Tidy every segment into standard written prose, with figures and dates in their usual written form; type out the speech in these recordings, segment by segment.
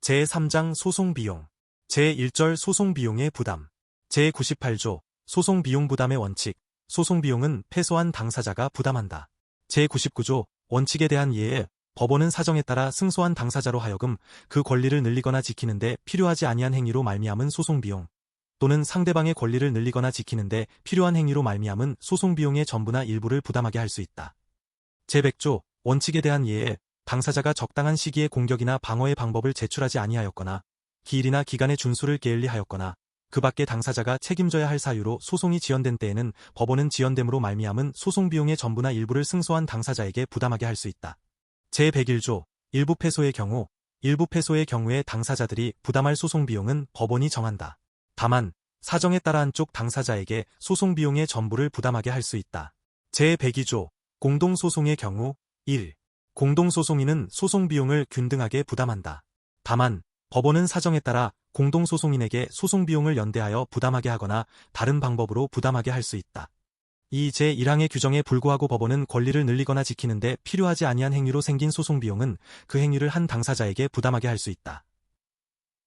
제3장 소송비용. 제1절 소송비용의 부담. 제98조 소송비용 부담의 원칙. 소송비용은 패소한 당사자가 부담한다. 제99조 원칙에 대한 예에 법원은 사정에 따라 승소한 당사자로 하여금 그 권리를 늘리거나 지키는데 필요하지 아니한 행위로 말미암은 소송비용 또는 상대방의 권리를 늘리거나 지키는데 필요한 행위로 말미암은 소송비용의 전부나 일부를 부담하게 할 수 있다. 제100조 원칙에 대한 예에 당사자가 적당한 시기에 공격이나 방어의 방법을 제출하지 아니하였거나 기일이나 기간의 준수를 게을리하였거나 그 밖에 당사자가 책임져야 할 사유로 소송이 지연된 때에는 법원은 지연됨으로 말미암은 소송비용의 전부나 일부를 승소한 당사자에게 부담하게 할 수 있다. 제101조 일부 패소의 경우에 당사자들이 부담할 소송비용은 법원이 정한다. 다만 사정에 따라 한쪽 당사자에게 소송비용의 전부를 부담하게 할 수 있다. 제102조 공동소송의 경우 1. 공동소송인은 소송비용을 균등하게 부담한다. 다만 법원은 사정에 따라 공동소송인에게 소송비용을 연대하여 부담하게 하거나 다른 방법으로 부담하게 할 수 있다. 이 제1항의 규정에 불구하고 법원은 권리를 늘리거나 지키는데 필요하지 아니한 행위로 생긴 소송비용은 그 행위를 한 당사자에게 부담하게 할 수 있다.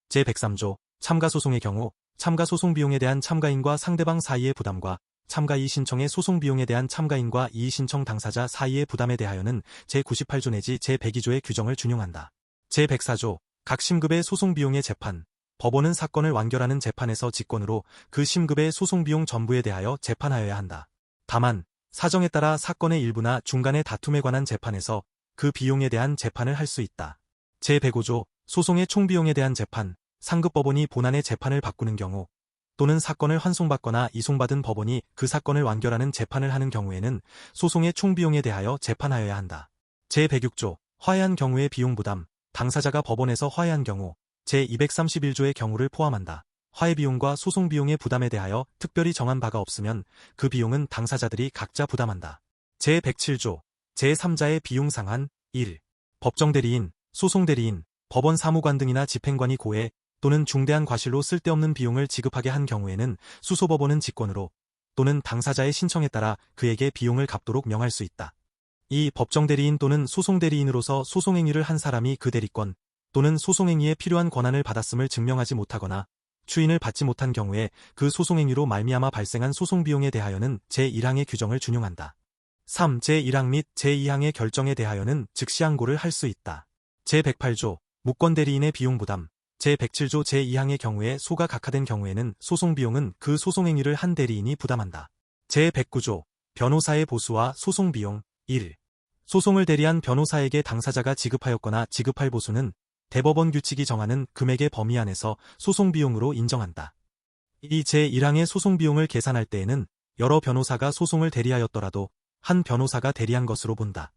제103조 참가소송의 경우 참가소송비용에 대한 참가인과 상대방 사이의 부담과 참가 이의 신청의 소송비용에 대한 참가인과 이의 신청 당사자 사이의 부담에 대하여는 제98조 내지 제102조의 규정을 준용한다. 제104조 각 심급의 소송비용의 재판. 법원은 사건을 완결하는 재판에서 직권으로 그 심급의 소송비용 전부에 대하여 재판하여야 한다. 다만 사정에 따라 사건의 일부나 중간의 다툼에 관한 재판에서 그 비용에 대한 재판을 할 수 있다. 제105조 소송의 총비용에 대한 재판. 상급법원이 본안의 재판을 바꾸는 경우 또는 사건을 환송받거나 이송받은 법원이 그 사건을 완결하는 재판을 하는 경우에는 소송의 총비용에 대하여 재판하여야 한다. 제106조 화해한 경우의 비용 부담. 당사자가 법원에서 화해한 경우 제231조의 경우를 포함한다. 화해 비용과 소송 비용의 부담에 대하여 특별히 정한 바가 없으면 그 비용은 당사자들이 각자 부담한다. 제107조 제3자의 비용 상한 1. 법정대리인, 소송대리인, 법원 사무관 등이나 집행관이 고해 또는 중대한 과실로 쓸데없는 비용을 지급하게 한 경우에는 수소법원은 직권으로 또는 당사자의 신청에 따라 그에게 비용을 갚도록 명할 수 있다. 이 법정대리인 또는 소송대리인으로서 소송행위를 한 사람이 그 대리권 또는 소송행위에 필요한 권한을 받았음을 증명하지 못하거나 추인을 받지 못한 경우에 그 소송행위로 말미암아 발생한 소송비용에 대하여는 제1항의 규정을 준용한다. 3. 제1항 및 제2항의 결정에 대하여는 즉시 항고를 할 수 있다. 제108조 무권대리인의 비용 부담. 제107조 제2항의 경우에 소가 각하된 경우에는 소송비용은 그 소송행위를 한 대리인이 부담한다. 제109조 변호사의 보수와 소송비용 1. 소송을 대리한 변호사에게 당사자가 지급하였거나 지급할 보수는 대법원 규칙이 정하는 금액의 범위 안에서 소송비용으로 인정한다. 이 제1항의 소송비용을 계산할 때에는 여러 변호사가 소송을 대리하였더라도 한 변호사가 대리한 것으로 본다.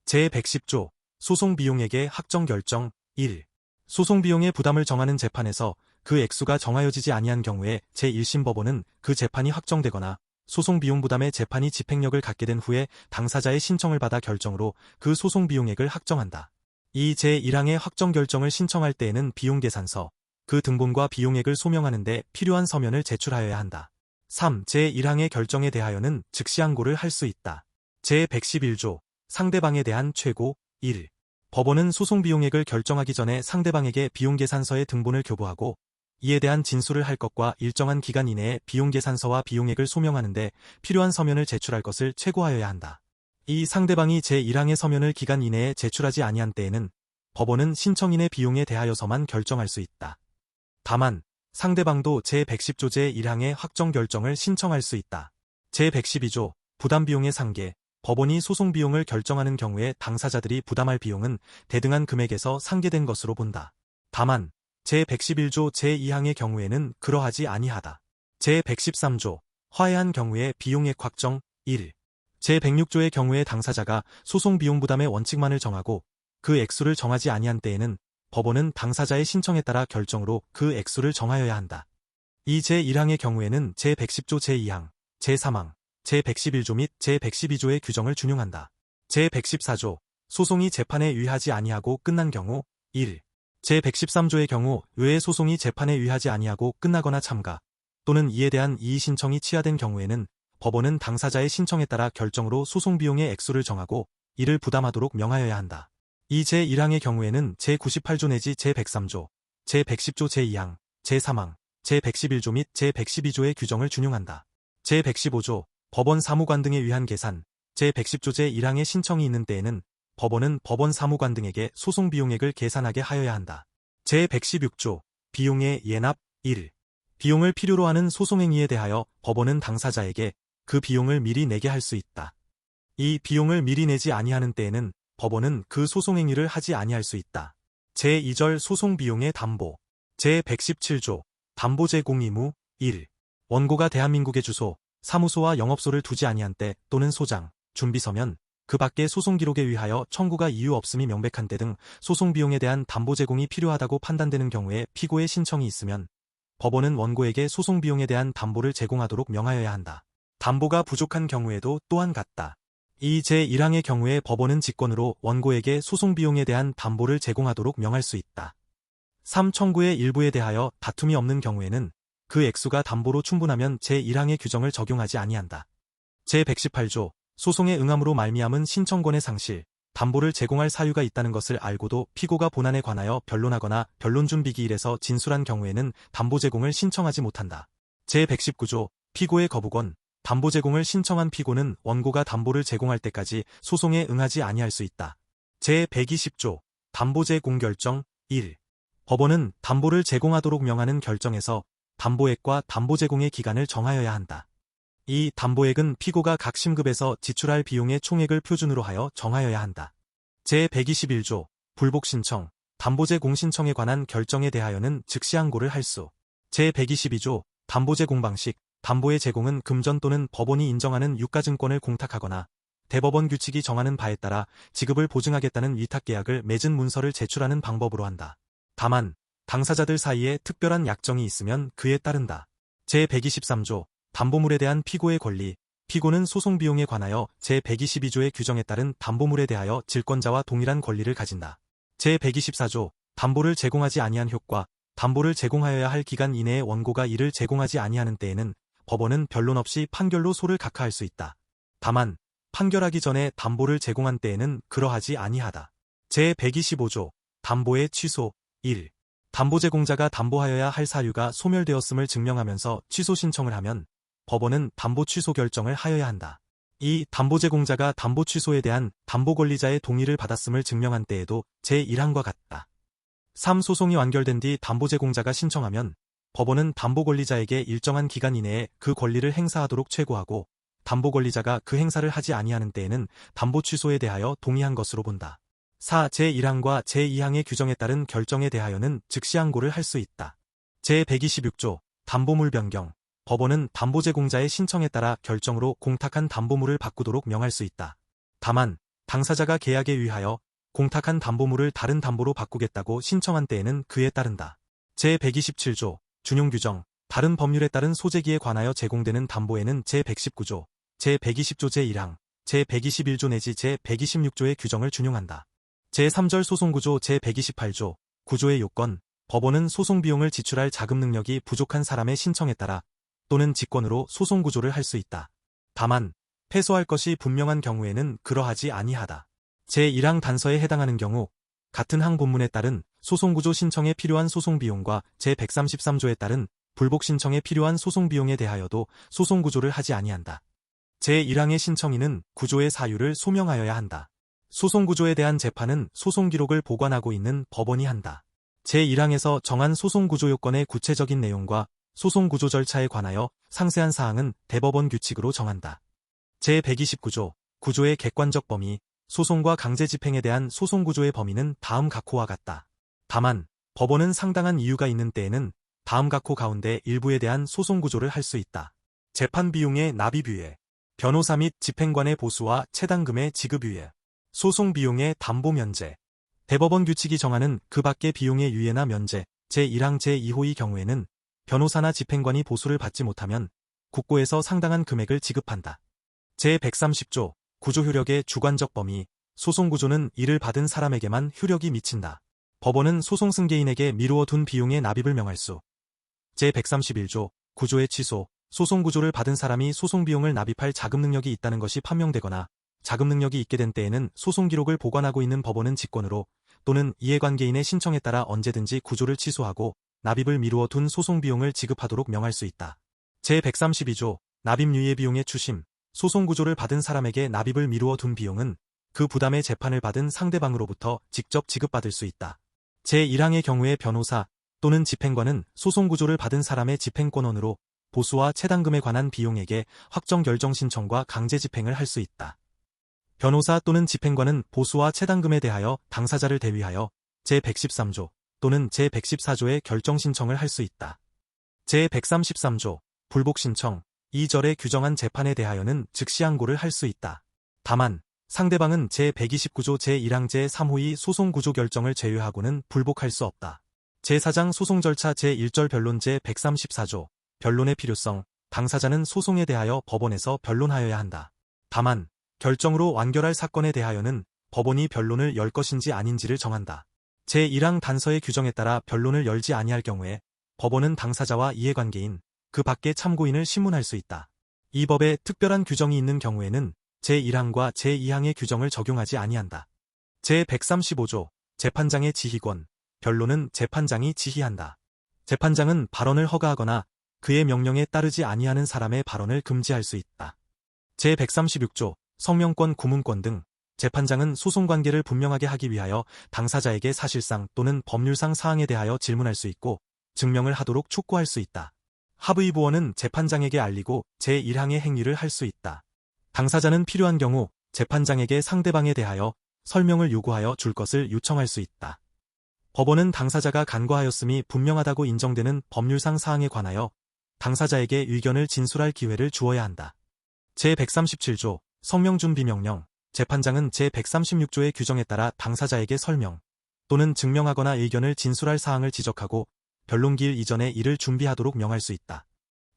제110조 소송비용액의 확정 결정 1. 소송비용의 부담을 정하는 재판에서 그 액수가 정하여지지 아니한 경우에 제1심 법원은 그 재판이 확정되거나 소송비용 부담의 재판이 집행력을 갖게 된 후에 당사자의 신청을 받아 결정으로 그 소송비용액을 확정한다. 이 제1항의 확정 결정을 신청할 때에는 비용계산서, 그 등본과 비용액을 소명하는 데 필요한 서면을 제출하여야 한다. 3. 제1항의 결정에 대하여는 즉시 항고를 할 수 있다. 제111조 상대방에 대한 최고 1. 법원은 소송비용액을 결정하기 전에 상대방에게 비용계산서의 등본을 교부하고 이에 대한 진술을 할 것과 일정한 기간 이내에 비용계산서와 비용액을 소명하는데 필요한 서면을 제출할 것을 최고하여야 한다. 이 상대방이 제1항의 서면을 기간 이내에 제출하지 아니한 때에는 법원은 신청인의 비용에 대하여서만 결정할 수 있다. 다만 상대방도 제110조 제1항의 확정 결정을 신청할 수 있다. 제112조 부담비용의 상계. 법원이 소송비용을 결정하는 경우에 당사자들이 부담할 비용은 대등한 금액에서 상계된 것으로 본다. 다만 제111조 제2항의 경우에는 그러하지 아니하다. 제113조 화해한 경우의 비용액 확정 1. 제106조의 경우에 당사자가 소송비용 부담의 원칙만을 정하고 그 액수를 정하지 아니한 때에는 법원은 당사자의 신청에 따라 결정으로 그 액수를 정하여야 한다. 이 제1항의 경우에는 제110조 제2항, 제3항, 제111조 및 제112조의 규정을 준용한다. 제114조 소송이 재판에 의하지 아니하고 끝난 경우 1. 제113조의 경우 의회 소송이 재판에 의하지 아니하고 끝나거나 참가 또는 이에 대한 이의 신청이 취하된 경우에는 법원은 당사자의 신청에 따라 결정으로 소송비용의 액수를 정하고 이를 부담하도록 명하여야 한다. 이 제1항의 경우에는 제98조 내지 제103조 제110조 제2항, 제3항, 제111조 및 제112조의 규정을 준용한다. 제115조 법원 사무관 등에 의한 계산, 제110조 제1항의 신청이 있는 때에는 법원은 법원 사무관 등에게 소송 비용액을 계산하게 하여야 한다. 제116조 비용의 예납 1. 비용을 필요로 하는 소송행위에 대하여 법원은 당사자에게 그 비용을 미리 내게 할 수 있다. 이 비용을 미리 내지 아니하는 때에는 법원은 그 소송행위를 하지 아니할 수 있다. 제2절 소송비용의 담보 제117조 담보 제공 의무 1. 원고가 대한민국의 주소, 사무소와 영업소를 두지 아니한 때 또는 소장, 준비서면, 그 밖의 소송기록에 의하여 청구가 이유 없음이 명백한 때 등 소송비용에 대한 담보 제공이 필요하다고 판단되는 경우에 피고의 신청이 있으면 법원은 원고에게 소송비용에 대한 담보를 제공하도록 명하여야 한다. 담보가 부족한 경우에도 또한 같다. 이 제1항의 경우에 법원은 직권으로 원고에게 소송비용에 대한 담보를 제공하도록 명할 수 있다. 3. 청구의 일부에 대하여 다툼이 없는 경우에는 그 액수가 담보로 충분하면 제1항의 규정을 적용하지 아니한다. 제118조 소송에 응함으로 말미암은 신청권의 상실, 담보를 제공할 사유가 있다는 것을 알고도 피고가 본안에 관하여 변론하거나 변론 준비 기일에서 진술한 경우에는 담보 제공을 신청하지 못한다. 제119조 피고의 거부권, 담보 제공을 신청한 피고는 원고가 담보를 제공할 때까지 소송에 응하지 아니할 수 있다. 제120조 담보 제공 결정 1. 법원은 담보를 제공하도록 명하는 결정에서 담보액과 담보 제공의 기간을 정하여야 한다. 이 담보액은 피고가 각 심급에서 지출할 비용의 총액을 표준으로 하여 정하여야 한다. 제121조 불복 신청, 담보 제공 신청에 관한 결정에 대하여는 즉시 항고를 할 수. 제122조 담보 제공 방식, 담보의 제공은 금전 또는 법원이 인정하는 유가증권을 공탁하거나 대법원 규칙이 정하는 바에 따라 지급을 보증하겠다는 위탁계약을 맺은 문서를 제출하는 방법으로 한다. 다만 당사자들 사이에 특별한 약정이 있으면 그에 따른다. 제123조 담보물에 대한 피고의 권리, 피고는 소송 비용에 관하여 제122조의 규정에 따른 담보물에 대하여 질권자와 동일한 권리를 가진다. 제124조 담보를 제공하지 아니한 효과, 담보를 제공하여야 할 기간 이내에 원고가 이를 제공하지 아니하는 때에는 법원은 변론 없이 판결로 소를 각하할 수 있다. 다만 판결하기 전에 담보를 제공한 때에는 그러하지 아니하다. 제125조 담보의 취소 1. 담보 제공자가 담보하여야 할 사유가 소멸되었음을 증명하면서 취소 신청을 하면 법원은 담보 취소 결정을 하여야 한다. 이 담보 제공자가 담보 취소에 대한 담보 권리자의 동의를 받았음을 증명한 때에도 제1항과 같다. 3. 소송이 완결된 뒤 담보 제공자가 신청하면 법원은 담보 권리자에게 일정한 기간 이내에 그 권리를 행사하도록 최고하고 담보 권리자가 그 행사를 하지 아니하는 때에는 담보 취소에 대하여 동의한 것으로 본다. 4. 제1항과 제2항의 규정에 따른 결정에 대하여는 즉시 항고를 할 수 있다. 제126조 담보물 변경, 법원은 담보 제공자의 신청에 따라 결정으로 공탁한 담보물을 바꾸도록 명할 수 있다. 다만 당사자가 계약에 의하여 공탁한 담보물을 다른 담보로 바꾸겠다고 신청한 때에는 그에 따른다. 제127조 준용 규정, 다른 법률에 따른 소재기에 관하여 제공되는 담보에는 제119조, 제120조 제1항, 제121조 내지 제126조의 규정을 준용한다. 제3절 소송구조 제128조, 구조의 요건, 법원은 소송비용을 지출할 자금 능력이 부족한 사람의 신청에 따라 또는 직권으로 소송구조를 할 수 있다. 다만 패소할 것이 분명한 경우에는 그러하지 아니하다. 제1항 단서에 해당하는 경우 같은 항 본문에 따른 소송구조 신청에 필요한 소송비용과 제133조에 따른 불복 신청에 필요한 소송비용에 대하여도 소송구조를 하지 아니한다. 제1항의 신청인은 구조의 사유를 소명하여야 한다. 소송구조에 대한 재판은 소송기록을 보관하고 있는 법원이 한다. 제1항에서 정한 소송구조 요건의 구체적인 내용과 소송구조 절차에 관하여 상세한 사항은 대법원 규칙으로 정한다. 제129조 구조의 객관적 범위, 소송과 강제 집행에 대한 소송구조의 범위는 다음 각호와 같다. 다만 법원은 상당한 이유가 있는 때에는 다음 각호 가운데 일부에 대한 소송구조를 할 수 있다. 재판 비용의 납입유예, 변호사 및 집행관의 보수와 채당금의 지급유예, 소송 비용의 담보 면제, 대법원 규칙이 정하는 그 밖의 비용의 유예나 면제, 제1항 제2호의 경우에는 변호사나 집행관이 보수를 받지 못하면 국고에서 상당한 금액을 지급한다. 제130조 구조 효력의 주관적 범위, 소송구조는 이를 받은 사람에게만 효력이 미친다. 법원은 소송 승계인에게 미루어 둔 비용의 납입을 명할 수. 제131조 구조의 취소, 소송구조를 받은 사람이 소송비용을 납입할 자금 능력이 있다는 것이 판명되거나 자금 능력이 있게 된 때에는 소송기록을 보관하고 있는 법원은 직권으로 또는 이해관계인의 신청에 따라 언제든지 구조를 취소하고 납입을 미루어 둔 소송 비용을 지급하도록 명할 수 있다. 제132조 납입유예 비용의 추심, 소송 구조를 받은 사람에게 납입을 미루어 둔 비용은 그 부담의 재판을 받은 상대방으로부터 직접 지급받을 수 있다. 제1항의 경우에 변호사 또는 집행관은 소송 구조를 받은 사람의 집행권원으로 보수와 채당금에 관한 비용에게 확정 결정 신청과 강제 집행을 할 수 있다. 변호사 또는 집행관은 보수와 채당금에 대하여 당사자를 대위하여 제113조 또는 제114조의 결정 신청을 할 수 있다. 제133조 불복 신청 2절에 규정한 재판에 대하여는 즉시 항고를 할 수 있다. 다만 상대방은 제129조 제1항 제3호의 소송 구조 결정을 제외하고는 불복할 수 없다. 제4장 소송 절차 제1절 변론 제134조 변론의 필요성, 당사자는 소송에 대하여 법원에서 변론하여야 한다. 다만 결정으로 완결할 사건에 대하여는 법원이 변론을 열 것인지 아닌지를 정한다. 제1항 단서의 규정에 따라 변론을 열지 아니할 경우에 법원은 당사자와 이해관계인, 그 밖의 참고인을 신문할 수 있다. 이 법에 특별한 규정이 있는 경우에는 제1항과 제2항의 규정을 적용하지 아니한다. 제135조 재판장의 지휘권, 변론은 재판장이 지휘한다. 재판장은 발언을 허가하거나 그의 명령에 따르지 아니하는 사람의 발언을 금지할 수 있다. 제136조 성명권, 구문권 등 재판장은 소송관계를 분명하게 하기 위하여 당사자에게 사실상 또는 법률상 사항에 대하여 질문할 수 있고 증명을 하도록 촉구할 수 있다. 합의부원은 재판장에게 알리고 제1항의 행위를 할 수 있다. 당사자는 필요한 경우 재판장에게 상대방에 대하여 설명을 요구하여 줄 것을 요청할 수 있다. 법원은 당사자가 간과하였음이 분명하다고 인정되는 법률상 사항에 관하여 당사자에게 의견을 진술할 기회를 주어야 한다. 제137조 성명준비명령 재판장은 제136조의 규정에 따라 당사자에게 설명 또는 증명하거나 의견을 진술할 사항을 지적하고 변론기일 이전에 이를 준비하도록 명할 수 있다.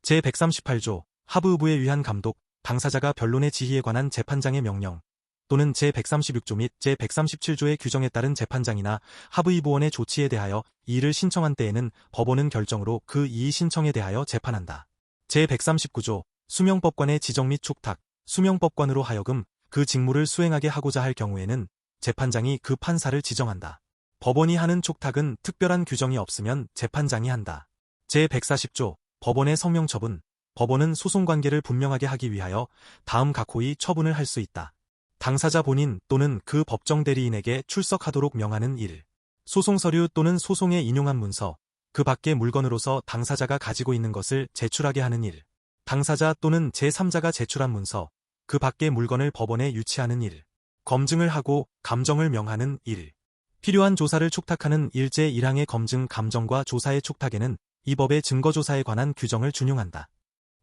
제138조 하부의부에 의한 감독 당사자가 변론의 지휘에 관한 재판장의 명령 또는 제136조 및 제137조의 규정에 따른 재판장이나 하부의부원의 조치에 대하여 이의를 신청한 때에는 법원은 결정으로 그 이의 신청에 대하여 재판한다. 제139조 수명법관의 지정 및 촉탁 수명법관으로 하여금 그 직무를 수행하게 하고자 할 경우에는 재판장이 그 판사를 지정한다. 법원이 하는 촉탁은 특별한 규정이 없으면 재판장이 한다. 제140조 법원의 성명처분 법원은 소송관계를 분명하게 하기 위하여 다음 각 호의 처분을 할 수 있다. 당사자 본인 또는 그 법정 대리인에게 출석하도록 명하는 일. 소송서류 또는 소송에 인용한 문서, 그 밖의 물건으로서 당사자가 가지고 있는 것을 제출하게 하는 일. 당사자 또는 제3자가 제출한 문서, 그 밖의 물건을 법원에 유치하는 일. 검증을 하고 감정을 명하는 일. 필요한 조사를 촉탁하는 일제 1항의 검증, 감정과 조사의 촉탁에는 이 법의 증거조사에 관한 규정을 준용한다.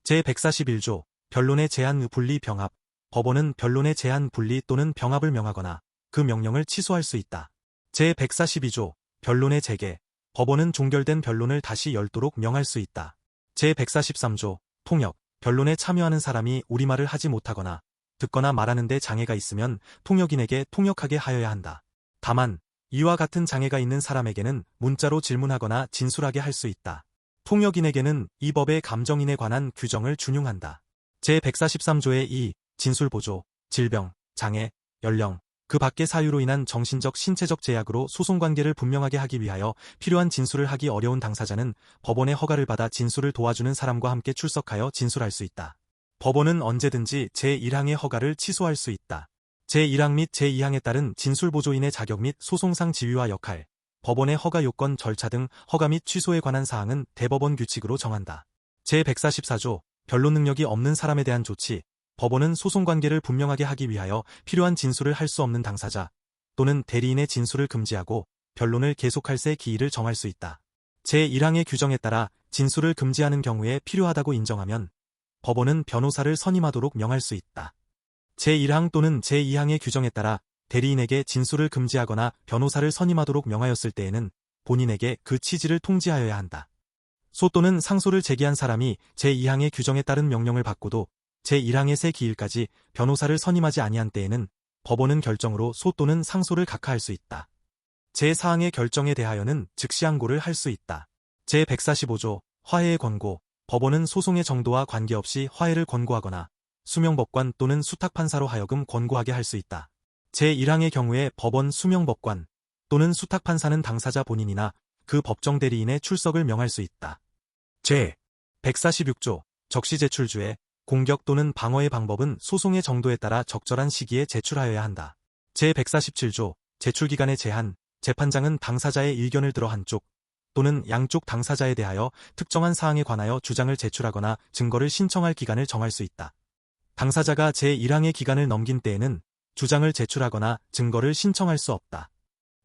제141조 변론의 제한 분리 병합 법원은 변론의 제한 분리 또는 병합을 명하거나 그 명령을 취소할 수 있다. 제142조 변론의 재개 법원은 종결된 변론을 다시 열도록 명할 수 있다. 제143조 통역 변론에 참여하는 사람이 우리말을 하지 못하거나 듣거나 말하는 데 장애가 있으면 통역인에게 통역하게 하여야 한다. 다만 이와 같은 장애가 있는 사람에게는 문자로 질문하거나 진술하게 할 수 있다. 통역인에게는 이 법의 감정인에 관한 규정을 준용한다. 제143조의 2. 진술보조, 질병, 장애, 연령, 그 밖의 사유로 인한 정신적, 신체적 제약으로 소송관계를 분명하게 하기 위하여 필요한 진술을 하기 어려운 당사자는 법원의 허가를 받아 진술을 도와주는 사람과 함께 출석하여 진술할 수 있다. 법원은 언제든지 제1항의 허가를 취소할 수 있다. 제1항 및 제2항에 따른 진술보조인의 자격 및 소송상 지위와 역할, 법원의 허가 요건 절차 등 허가 및 취소에 관한 사항은 대법원 규칙으로 정한다. 제144조 변론 능력이 없는 사람에 대한 조치 법원은 소송관계를 분명하게 하기 위하여 필요한 진술을 할 수 없는 당사자 또는 대리인의 진술을 금지하고 변론을 계속할 새 기일을 정할 수 있다. 제1항의 규정에 따라 진술을 금지하는 경우에 필요하다고 인정하면 법원은 변호사를 선임하도록 명할 수 있다. 제1항 또는 제2항의 규정에 따라 대리인에게 진술을 금지하거나 변호사를 선임하도록 명하였을 때에는 본인에게 그 취지를 통지하여야 한다. 소 또는 상소를 제기한 사람이 제2항의 규정에 따른 명령을 받고도 제1항의 새 기일까지 변호사를 선임하지 아니한 때에는 법원은 결정으로 소 또는 상소를 각하할 수 있다. 제4항의 결정에 대하여는 즉시 항고를 할 수 있다. 제145조 화해의 권고 법원은 소송의 정도와 관계없이 화해를 권고하거나 수명법관 또는 수탁판사로 하여금 권고하게 할 수 있다. 제1항의 경우에 법원 수명법관 또는 수탁판사는 당사자 본인이나 그 법정 대리인의 출석을 명할 수 있다. 제 146조 적시제출주의 공격 또는 방어의 방법은 소송의 정도에 따라 적절한 시기에 제출하여야 한다. 제 147조 제출기간의 제한 재판장은 당사자의 의견을 들어 한쪽 또는 양쪽 당사자에 대하여 특정한 사항에 관하여 주장을 제출하거나 증거를 신청할 기간을 정할 수 있다. 당사자가 제1항의 기간을 넘긴 때에는 주장을 제출하거나 증거를 신청할 수 없다.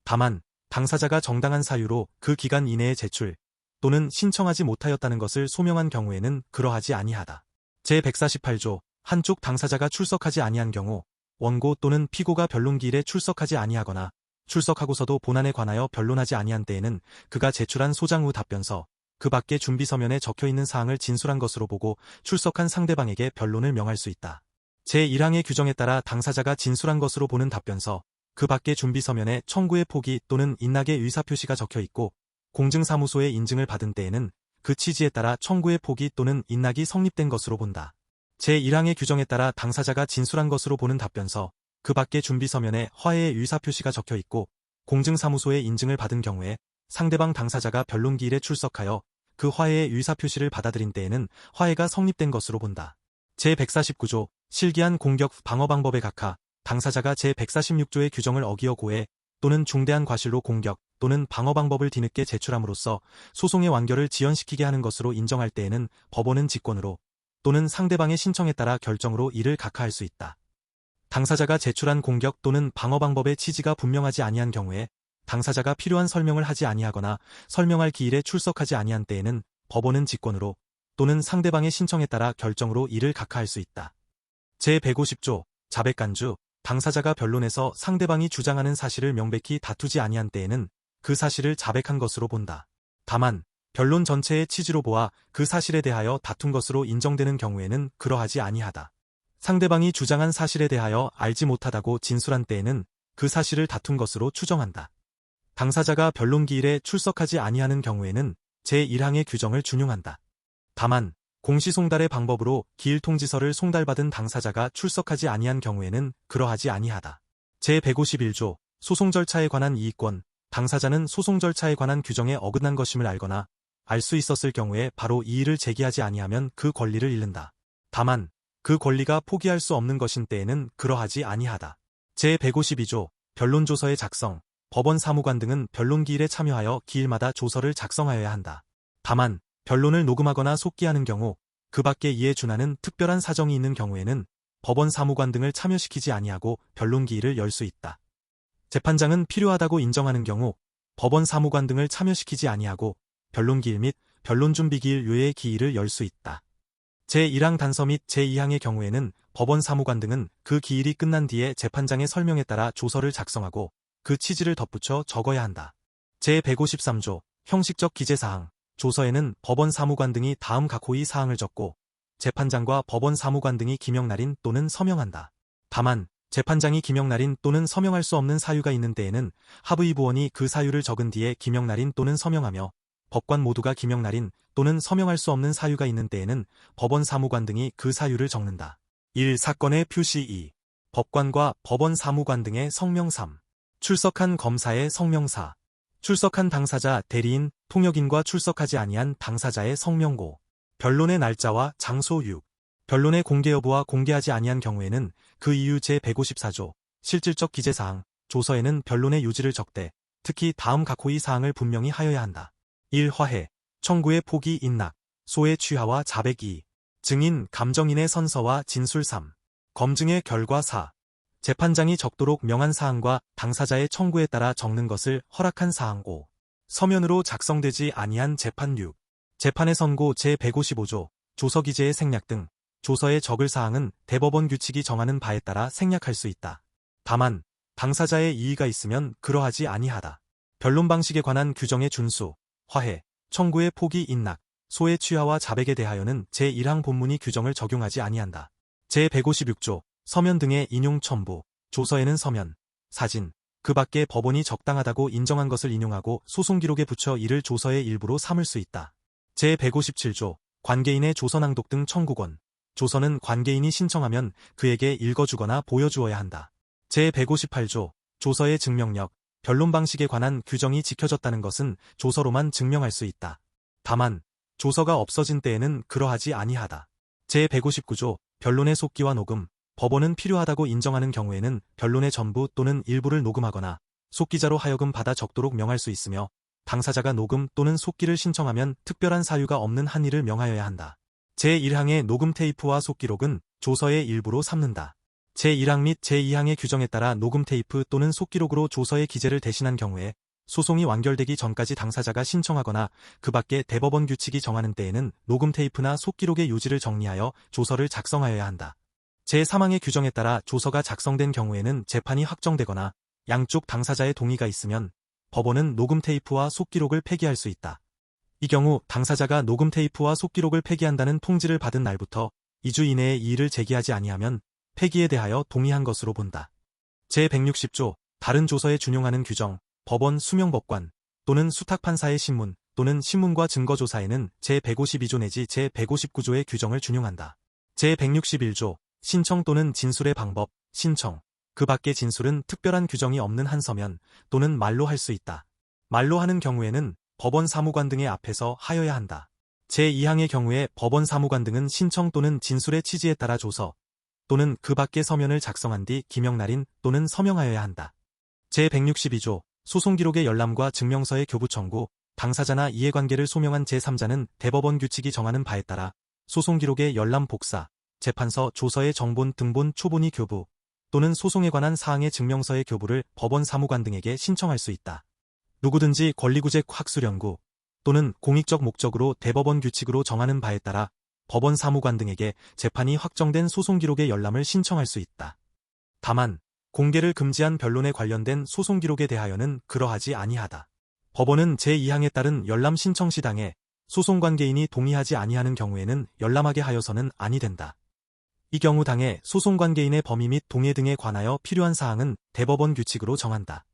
다만 당사자가 정당한 사유로 그 기간 이내에 제출 또는 신청하지 못하였다는 것을 소명한 경우에는 그러하지 아니하다. 제148조 한쪽 당사자가 출석하지 아니한 경우 원고 또는 피고가 변론기일에 출석하지 아니하거나 출석하고서도 본안에 관하여 변론하지 아니한 때에는 그가 제출한 소장 후 답변서 그 밖에 준비서면에 적혀있는 사항을 진술한 것으로 보고 출석한 상대방에게 변론을 명할 수 있다. 제1항의 규정에 따라 당사자가 진술한 것으로 보는 답변서 그 밖에 준비서면에 청구의 포기 또는 인락의 의사표시가 적혀있고 공증사무소의 인증을 받은 때에는 그 취지에 따라 청구의 포기 또는 인락이 성립된 것으로 본다. 제1항의 규정에 따라 당사자가 진술한 것으로 보는 답변서 그 밖에 준비서면에 화해의 의사표시가 적혀있고 공증사무소의 인증을 받은 경우에 상대방 당사자가 변론기일에 출석하여 그 화해의 의사표시를 받아들인 때에는 화해가 성립된 것으로 본다. 제149조 실기한 공격 방어 방법에 각하 당사자가 제146조의 규정을 어기어 고해 또는 중대한 과실로 공격 또는 방어 방법을 뒤늦게 제출함으로써 소송의 완결을 지연시키게 하는 것으로 인정할 때에는 법원은 직권으로 또는 상대방의 신청에 따라 결정으로 이를 각하할 수 있다. 당사자가 제출한 공격 또는 방어 방법의 취지가 분명하지 아니한 경우에 당사자가 필요한 설명을 하지 아니하거나 설명할 기일에 출석하지 아니한 때에는 법원은 직권으로 또는 상대방의 신청에 따라 결정으로 이를 각하할 수 있다. 제150조 자백간주 당사자가 변론에서 상대방이 주장하는 사실을 명백히 다투지 아니한 때에는 그 사실을 자백한 것으로 본다. 다만 변론 전체의 취지로 보아 그 사실에 대하여 다툰 것으로 인정되는 경우에는 그러하지 아니하다. 상대방이 주장한 사실에 대하여 알지 못하다고 진술한 때에는 그 사실을 다툰 것으로 추정한다. 당사자가 변론기일에 출석하지 아니하는 경우에는 제1항의 규정을 준용한다. 다만 공시송달의 방법으로 기일통지서를 송달받은 당사자가 출석하지 아니한 경우에는 그러하지 아니하다. 제151조 소송 절차에 관한 이의권 당사자는 소송 절차에 관한 규정에 어긋난 것임을 알거나 알 수 있었을 경우에 바로 이의를 제기하지 아니하면 그 권리를 잃는다. 다만 그 권리가 포기할 수 없는 것인 때에는 그러하지 아니하다. 제152조 변론조서의 작성 법원 사무관 등은 변론기일에 참여하여 기일마다 조서를 작성하여야 한다. 다만 변론을 녹음하거나 속기하는 경우 그 밖에 이에 준하는 특별한 사정이 있는 경우에는 법원 사무관 등을 참여시키지 아니하고 변론기일을 열 수 있다. 재판장은 필요하다고 인정하는 경우 법원 사무관 등을 참여시키지 아니하고 변론기일 및 변론준비기일 외의 기일을 열 수 있다. 제1항 단서 및 제2항의 경우에는 법원 사무관 등은 그 기일이 끝난 뒤에 재판장의 설명에 따라 조서를 작성하고 그 취지를 덧붙여 적어야 한다. 제153조 형식적 기재사항 조서에는 법원 사무관 등이 다음 각 호의 사항을 적고 재판장과 법원 사무관 등이 기명날인 또는 서명한다. 다만 재판장이 기명날인 또는 서명할 수 없는 사유가 있는 때에는 하부의부원이 그 사유를 적은 뒤에 기명날인 또는 서명하며 법관 모두가 기명날인 또는 서명할 수 없는 사유가 있는 때에는 법원 사무관 등이 그 사유를 적는다. 1. 사건의 표시 2. 법관과 법원 사무관 등의 성명 3. 출석한 검사의 성명 4. 출석한 당사자, 대리인, 통역인과 출석하지 아니한 당사자의 성명 5. 변론의 날짜와 장소 6. 변론의 공개 여부와 공개하지 아니한 경우에는 그 이유 제154조 실질적 기재사항 조서에는 변론의 요지를 적되 특히 다음 각 호의 사항을 분명히 하여야 한다. 1. 화해, 청구의 포기 인락, 소의 취하와 자백 2. 증인, 감정인의 선서와 진술 3. 검증의 결과 4. 재판장이 적도록 명한 사항과 당사자의 청구에 따라 적는 것을 허락한 사항 5. 서면으로 작성되지 아니한 재판 6. 재판의 선고 제155조 조서기재의 생략 등 조서에 적을 사항은 대법원 규칙이 정하는 바에 따라 생략할 수 있다. 다만 당사자의 이의가 있으면 그러하지 아니하다. 변론 방식에 관한 규정의 준수, 화해, 청구의 포기 인락, 소의 취하와 자백에 대하여는 제1항 본문이 규정을 적용하지 아니한다. 제156조 서면 등의 인용 첨부, 조서에는 서면, 사진, 그 밖에 법원이 적당하다고 인정한 것을 인용하고 소송 기록에 붙여 이를 조서의 일부로 삼을 수 있다. 제157조 관계인의 조서 낭독 등 청구권, 조서는 관계인이 신청하면 그에게 읽어주거나 보여주어야 한다. 제158조 조서의 증명력, 변론 방식에 관한 규정이 지켜졌다는 것은 조서로만 증명할 수 있다. 다만 조서가 없어진 때에는 그러하지 아니하다. 제159조 변론의 속기와 녹음. 법원은 필요하다고 인정하는 경우에는 변론의 전부 또는 일부를 녹음하거나 속기자로 하여금 받아 적도록 명할 수 있으며, 당사자가 녹음 또는 속기를 신청하면 특별한 사유가 없는 한 일을 명하여야 한다. 제1항의 녹음 테이프와 속기록은 조서의 일부로 삼는다. 제1항 및 제2항의 규정에 따라 녹음 테이프 또는 속기록으로 조서의 기재를 대신한 경우에 소송이 완결되기 전까지 당사자가 신청하거나 그 밖에 대법원 규칙이 정하는 때에는 녹음 테이프나 속기록의 요지를 정리하여 조서를 작성하여야 한다. 제3항의 규정에 따라 조서가 작성된 경우에는 재판이 확정되거나 양쪽 당사자의 동의가 있으면 법원은 녹음 테이프와 속기록을 폐기할 수 있다. 이 경우 당사자가 녹음 테이프와 속기록을 폐기한다는 통지를 받은 날부터 2주 이내에 이의를 제기하지 아니하면 폐기에 대하여 동의한 것으로 본다. 제160조 다른 조서에 준용하는 규정. 법원 수명법관 또는 수탁판사의 신문 또는 신문과 증거조사에는 제152조 내지 제159조의 규정을 준용한다. 제161조 신청 또는 진술의 방법. 신청 그 밖의 진술은 특별한 규정이 없는 한 서면 또는 말로 할 수 있다. 말로 하는 경우에는 법원 사무관 등의 앞에서 하여야 한다. 제2항의 경우에 법원 사무관 등은 신청 또는 진술의 취지에 따라 조서 또는 그 밖의 서면을 작성한 뒤 기명날인 또는 서명하여야 한다. 제162조 소송기록의 열람과 증명서의 교부 청구. 당사자나 이해관계를 소명한 제3자는 대법원 규칙이 정하는 바에 따라 소송기록의 열람 복사, 재판서 조서의 정본 등본 초본이 교부 또는 소송에 관한 사항의 증명서의 교부를 법원 사무관 등에게 신청할 수 있다. 누구든지 권리구제 학술연구 또는 공익적 목적으로 대법원 규칙으로 정하는 바에 따라 법원 사무관 등에게 재판이 확정된 소송기록의 열람을 신청할 수 있다. 다만 공개를 금지한 변론에 관련된 소송기록에 대하여는 그러하지 아니하다. 법원은 제2항에 따른 열람 신청 시 당해 소송관계인이 동의하지 아니하는 경우에는 열람하게 하여서는 아니 된다. 이 경우 당해 소송관계인의 범위 및 동의 등에 관하여 필요한 사항은 대법원 규칙으로 정한다.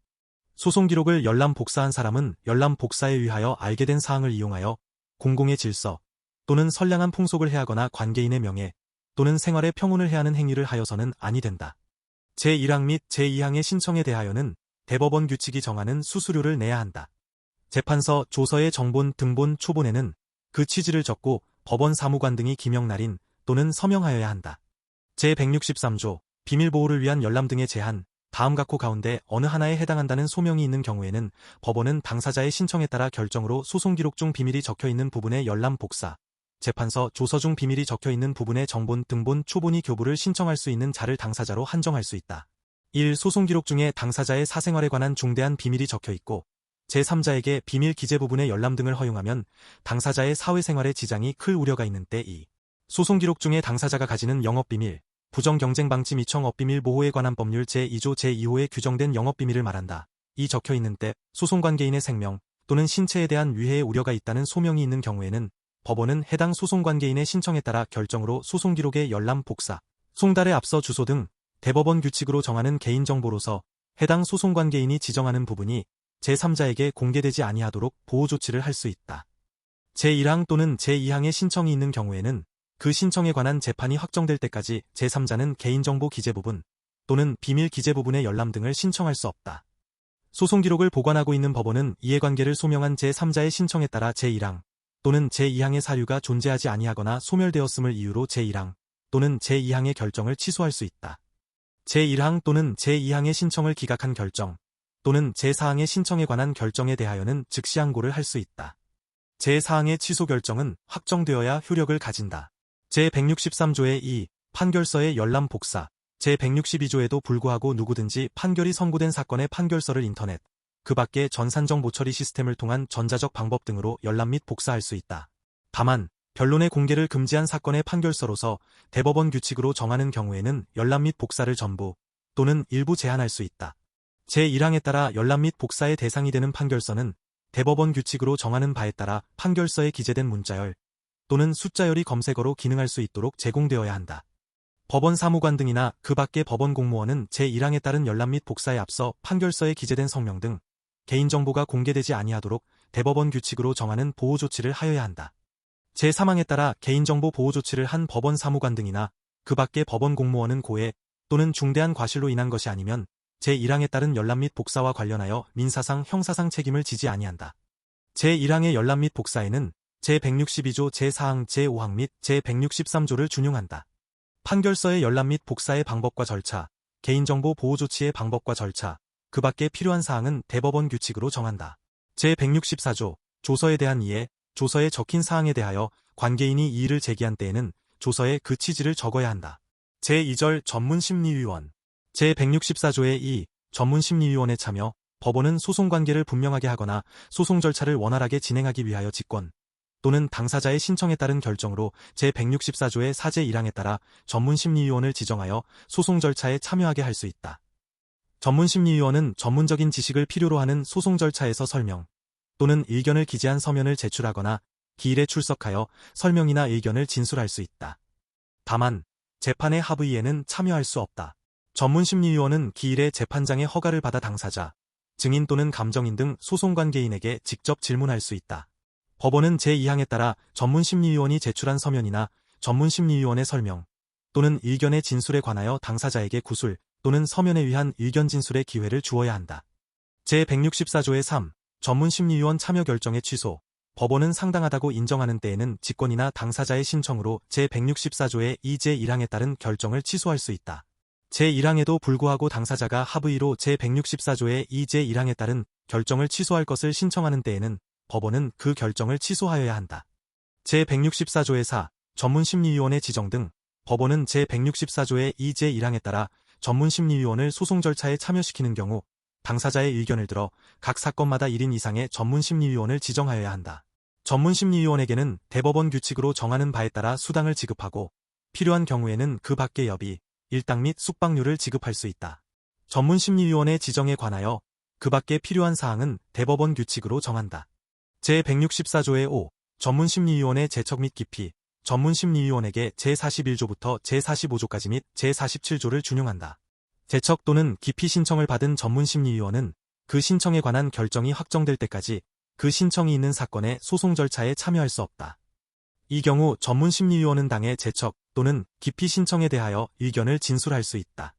소송기록을 열람 복사한 사람은 열람 복사에 의하여 알게 된 사항을 이용하여 공공의 질서 또는 선량한 풍속을 해하거나 관계인의 명예 또는 생활의 평온을 해하는 행위를 하여서는 아니 된다. 제1항 및 제2항의 신청에 대하여는 대법원 규칙이 정하는 수수료를 내야 한다. 재판서 조서의 정본 등본 초본에는 그 취지를 적고 법원 사무관 등이 기명날인 또는 서명하여야 한다. 제163조 비밀보호를 위한 열람 등의 제한. 다음 각호 가운데 어느 하나에 해당한다는 소명이 있는 경우에는 법원은 당사자의 신청에 따라 결정으로 소송기록 중 비밀이 적혀있는 부분의 열람 복사, 재판서 조서 중 비밀이 적혀있는 부분의 정본 등본 초본이 교부를 신청할 수 있는 자를 당사자로 한정할 수 있다. 1. 소송기록 중에 당사자의 사생활에 관한 중대한 비밀이 적혀있고 제3자에게 비밀 기재 부분의 열람 등을 허용하면 당사자의 사회생활에 지장이 클 우려가 있는 때 2. 소송기록 중에 당사자가 가지는 영업비밀, 부정경쟁방지 및 청업비밀 보호에 관한 법률 제2조 제2호에 규정된 영업비밀을 말한다. 이 적혀있는 때 소송관계인의 생명 또는 신체에 대한 위해의 우려가 있다는 소명이 있는 경우에는 법원은 해당 소송관계인의 신청에 따라 결정으로 소송기록의 열람 복사, 송달에 앞서 주소 등 대법원 규칙으로 정하는 개인정보로서 해당 소송관계인이 지정하는 부분이 제3자에게 공개되지 아니하도록 보호조치를 할 수 있다. 제1항 또는 제2항의 신청이 있는 경우에는 그 신청에 관한 재판이 확정될 때까지 제3자는 개인정보 기재 부분 또는 비밀 기재 부분의 열람 등을 신청할 수 없다. 소송기록을 보관하고 있는 법원은 이해관계를 소명한 제3자의 신청에 따라 제1항 또는 제2항의 사유가 존재하지 아니하거나 소멸되었음을 이유로 제1항 또는 제2항의 결정을 취소할 수 있다. 제1항 또는 제2항의 신청을 기각한 결정 또는 제4항의 신청에 관한 결정에 대하여는 즉시 항고를 할 수 있다. 제4항의 취소 결정은 확정되어야 효력을 가진다. 제163조의 2. 판결서의 열람 복사. 제162조에도 불구하고 누구든지 판결이 선고된 사건의 판결서를 인터넷, 그 밖에 전산정보 처리 시스템을 통한 전자적 방법 등으로 열람 및 복사할 수 있다. 다만 변론의 공개를 금지한 사건의 판결서로서 대법원 규칙으로 정하는 경우에는 열람 및 복사를 전부 또는 일부 제한할 수 있다. 제1항에 따라 열람 및 복사의 대상이 되는 판결서는 대법원 규칙으로 정하는 바에 따라 판결서에 기재된 문자열 또는 숫자열이 검색어로 기능할 수 있도록 제공되어야 한다. 법원 사무관 등이나 그 밖의 법원 공무원은 제1항에 따른 열람 및 복사에 앞서 판결서에 기재된 성명 등 개인정보가 공개되지 아니하도록 대법원 규칙으로 정하는 보호조치를 하여야 한다. 제3항에 따라 개인정보 보호조치를 한 법원 사무관 등이나 그 밖의 법원 공무원은 고해 또는 중대한 과실로 인한 것이 아니면 제1항에 따른 열람 및 복사와 관련하여 민사상 형사상 책임을 지지 아니한다. 제1항의 열람 및 복사에는 제162조 제4항 제5항 및 제163조를 준용한다. 판결서의 열람 및 복사의 방법과 절차, 개인정보 보호 조치의 방법과 절차, 그 밖에 필요한 사항은 대법원 규칙으로 정한다. 제164조 조서에 대한 이해, 조서에 적힌 사항에 대하여 관계인이 이의를 제기한 때에는 조서에 그 취지를 적어야 한다. 제2절 전문심리위원 제164조의 2. 전문심리위원회 참여 법원은 소송관계를 분명하게 하거나 소송 절차를 원활하게 진행하기 위하여 직권 또는 당사자의 신청에 따른 결정으로 제164조의 사제 1항에 따라 전문심리위원을 지정하여 소송 절차에 참여하게 할 수 있다. 전문심리위원은 전문적인 지식을 필요로 하는 소송 절차에서 설명 또는 의견을 기재한 서면을 제출하거나 기일에 출석하여 설명이나 의견을 진술할 수 있다. 다만 재판의 합의에는 참여할 수 없다. 전문심리위원은 기일에 재판장의 허가를 받아 당사자, 증인 또는 감정인 등 소송관계인에게 직접 질문할 수 있다. 법원은 제2항에 따라 전문심리위원이 제출한 서면이나 전문심리위원의 설명 또는 의견의 진술에 관하여 당사자에게 구술 또는 서면에 의한 의견 진술의 기회를 주어야 한다. 제164조의 3. 전문심리위원 참여 결정의 취소 법원은 상당하다고 인정하는 때에는 직권이나 당사자의 신청으로 제164조의 2제 1항에 따른 결정을 취소할 수 있다. 제1항에도 불구하고 당사자가 합의로 제164조의 2제 1항에 따른 결정을 취소할 것을 신청하는 때에는 법원은 그 결정을 취소하여야 한다. 제164조의 4. 전문심리위원의 지정 등 법원은 제164조의 2제 1항에 따라 전문심리위원을 소송 절차에 참여시키는 경우 당사자의 의견을 들어 각 사건마다 1인 이상의 전문심리위원을 지정하여야 한다. 전문심리위원에게는 대법원 규칙으로 정하는 바에 따라 수당을 지급하고 필요한 경우에는 그 밖의 여비, 일당 및 숙박료를 지급할 수 있다. 전문심리위원의 지정에 관하여 그 밖에 필요한 사항은 대법원 규칙으로 정한다. 제164조의 5. 전문심리위원의 제척 및 기피 전문심리위원에게 제41조부터 제45조까지 및 제47조를 준용한다. 제척 또는 기피 신청을 받은 전문심리위원은 그 신청에 관한 결정이 확정될 때까지 그 신청이 있는 사건의 소송 절차에 참여할 수 없다. 이 경우 전문심리위원은 당의 제척 또는 기피 신청에 대하여 의견을 진술할 수 있다.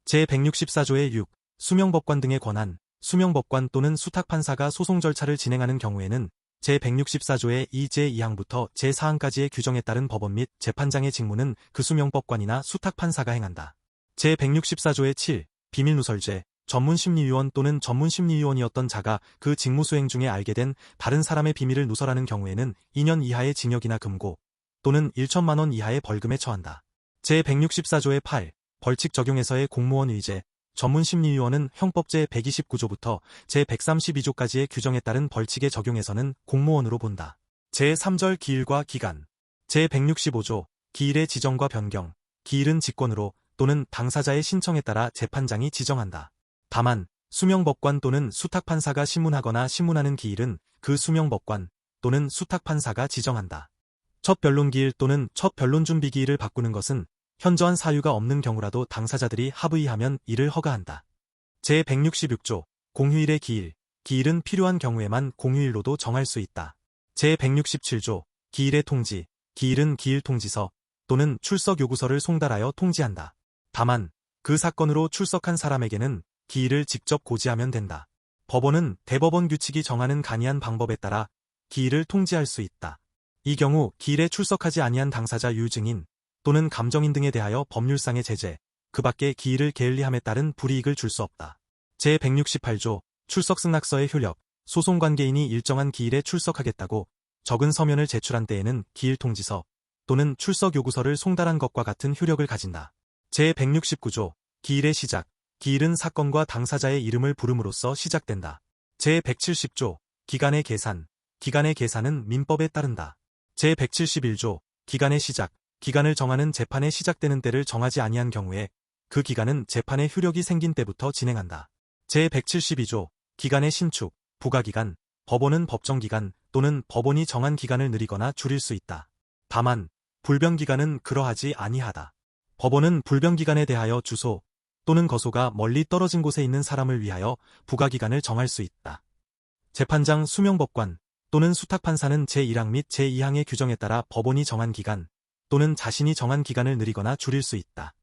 제164조의 6. 수명법관 등의 권한 수명법관 또는 수탁판사가 소송 절차를 진행하는 경우에는 제164조의 2제 2항부터 제4항까지의 규정에 따른 법원 및 재판장의 직무는 그 수명법관이나 수탁판사가 행한다. 제164조의 7. 비밀누설죄 전문심리위원 또는 전문심리위원이었던 자가 그 직무 수행 중에 알게 된 다른 사람의 비밀을 누설하는 경우에는 2년 이하의 징역이나 금고 또는 1천만 원 이하의 벌금에 처한다. 제164조의 8. 벌칙 적용에서의 공무원 의제 전문심리위원은 형법 제129조부터 제132조까지의 규정에 따른 벌칙의 적용에서는 공무원으로 본다. 제3절 기일과 기간 제165조 기일의 지정과 변경 기일은 직권으로 또는 당사자의 신청에 따라 재판장이 지정한다. 다만 수명법관 또는 수탁판사가 심문하거나 심문하는 기일은 그 수명법관 또는 수탁판사가 지정한다. 첫 변론기일 또는 첫 변론준비기일을 바꾸는 것은 현저한 사유가 없는 경우라도 당사자들이 합의하면 이를 허가한다. 제166조 공휴일의 기일 기일은 필요한 경우에만 공휴일로도 정할 수 있다. 제167조 기일의 통지 기일은 기일 통지서 또는 출석 요구서를 송달하여 통지한다. 다만 그 사건으로 출석한 사람에게는 기일을 직접 고지하면 된다. 법원은 대법원 규칙이 정하는 간이한 방법에 따라 기일을 통지할 수 있다. 이 경우 기일에 출석하지 아니한 당사자 유증인 또는 감정인 등에 대하여 법률상의 제재, 그 밖에 기일을 게을리함에 따른 불이익을 줄 수 없다. 제168조 출석 승낙서의 효력 소송관계인이 일정한 기일에 출석하겠다고 적은 서면을 제출한 때에는 기일 통지서 또는 출석 요구서를 송달한 것과 같은 효력을 가진다. 제169조 기일의 시작 기일은 사건과 당사자의 이름을 부름으로써 시작된다. 제170조 기간의 계산 기간의 계산은 민법에 따른다. 제171조 기간의 시작 기간을 정하는 재판의 시작되는 때를 정하지 아니한 경우에 그 기간은 재판의 효력이 생긴 때부터 진행한다. 제172조 기간의 신축 부과기간 법원은 법정기간 또는 법원이 정한 기간을 늘리거나 줄일 수 있다. 다만 불변기간은 그러하지 아니하다. 법원은 불변기간에 대하여 주소 또는 거소가 멀리 떨어진 곳에 있는 사람을 위하여 부과기간을 정할 수 있다. 재판장 수명법관 또는 수탁판사는 제1항 및 제2항의 규정에 따라 법원이 정한 기간 또는 자신이 정한 기간을 늘리거나 줄일 수 있다.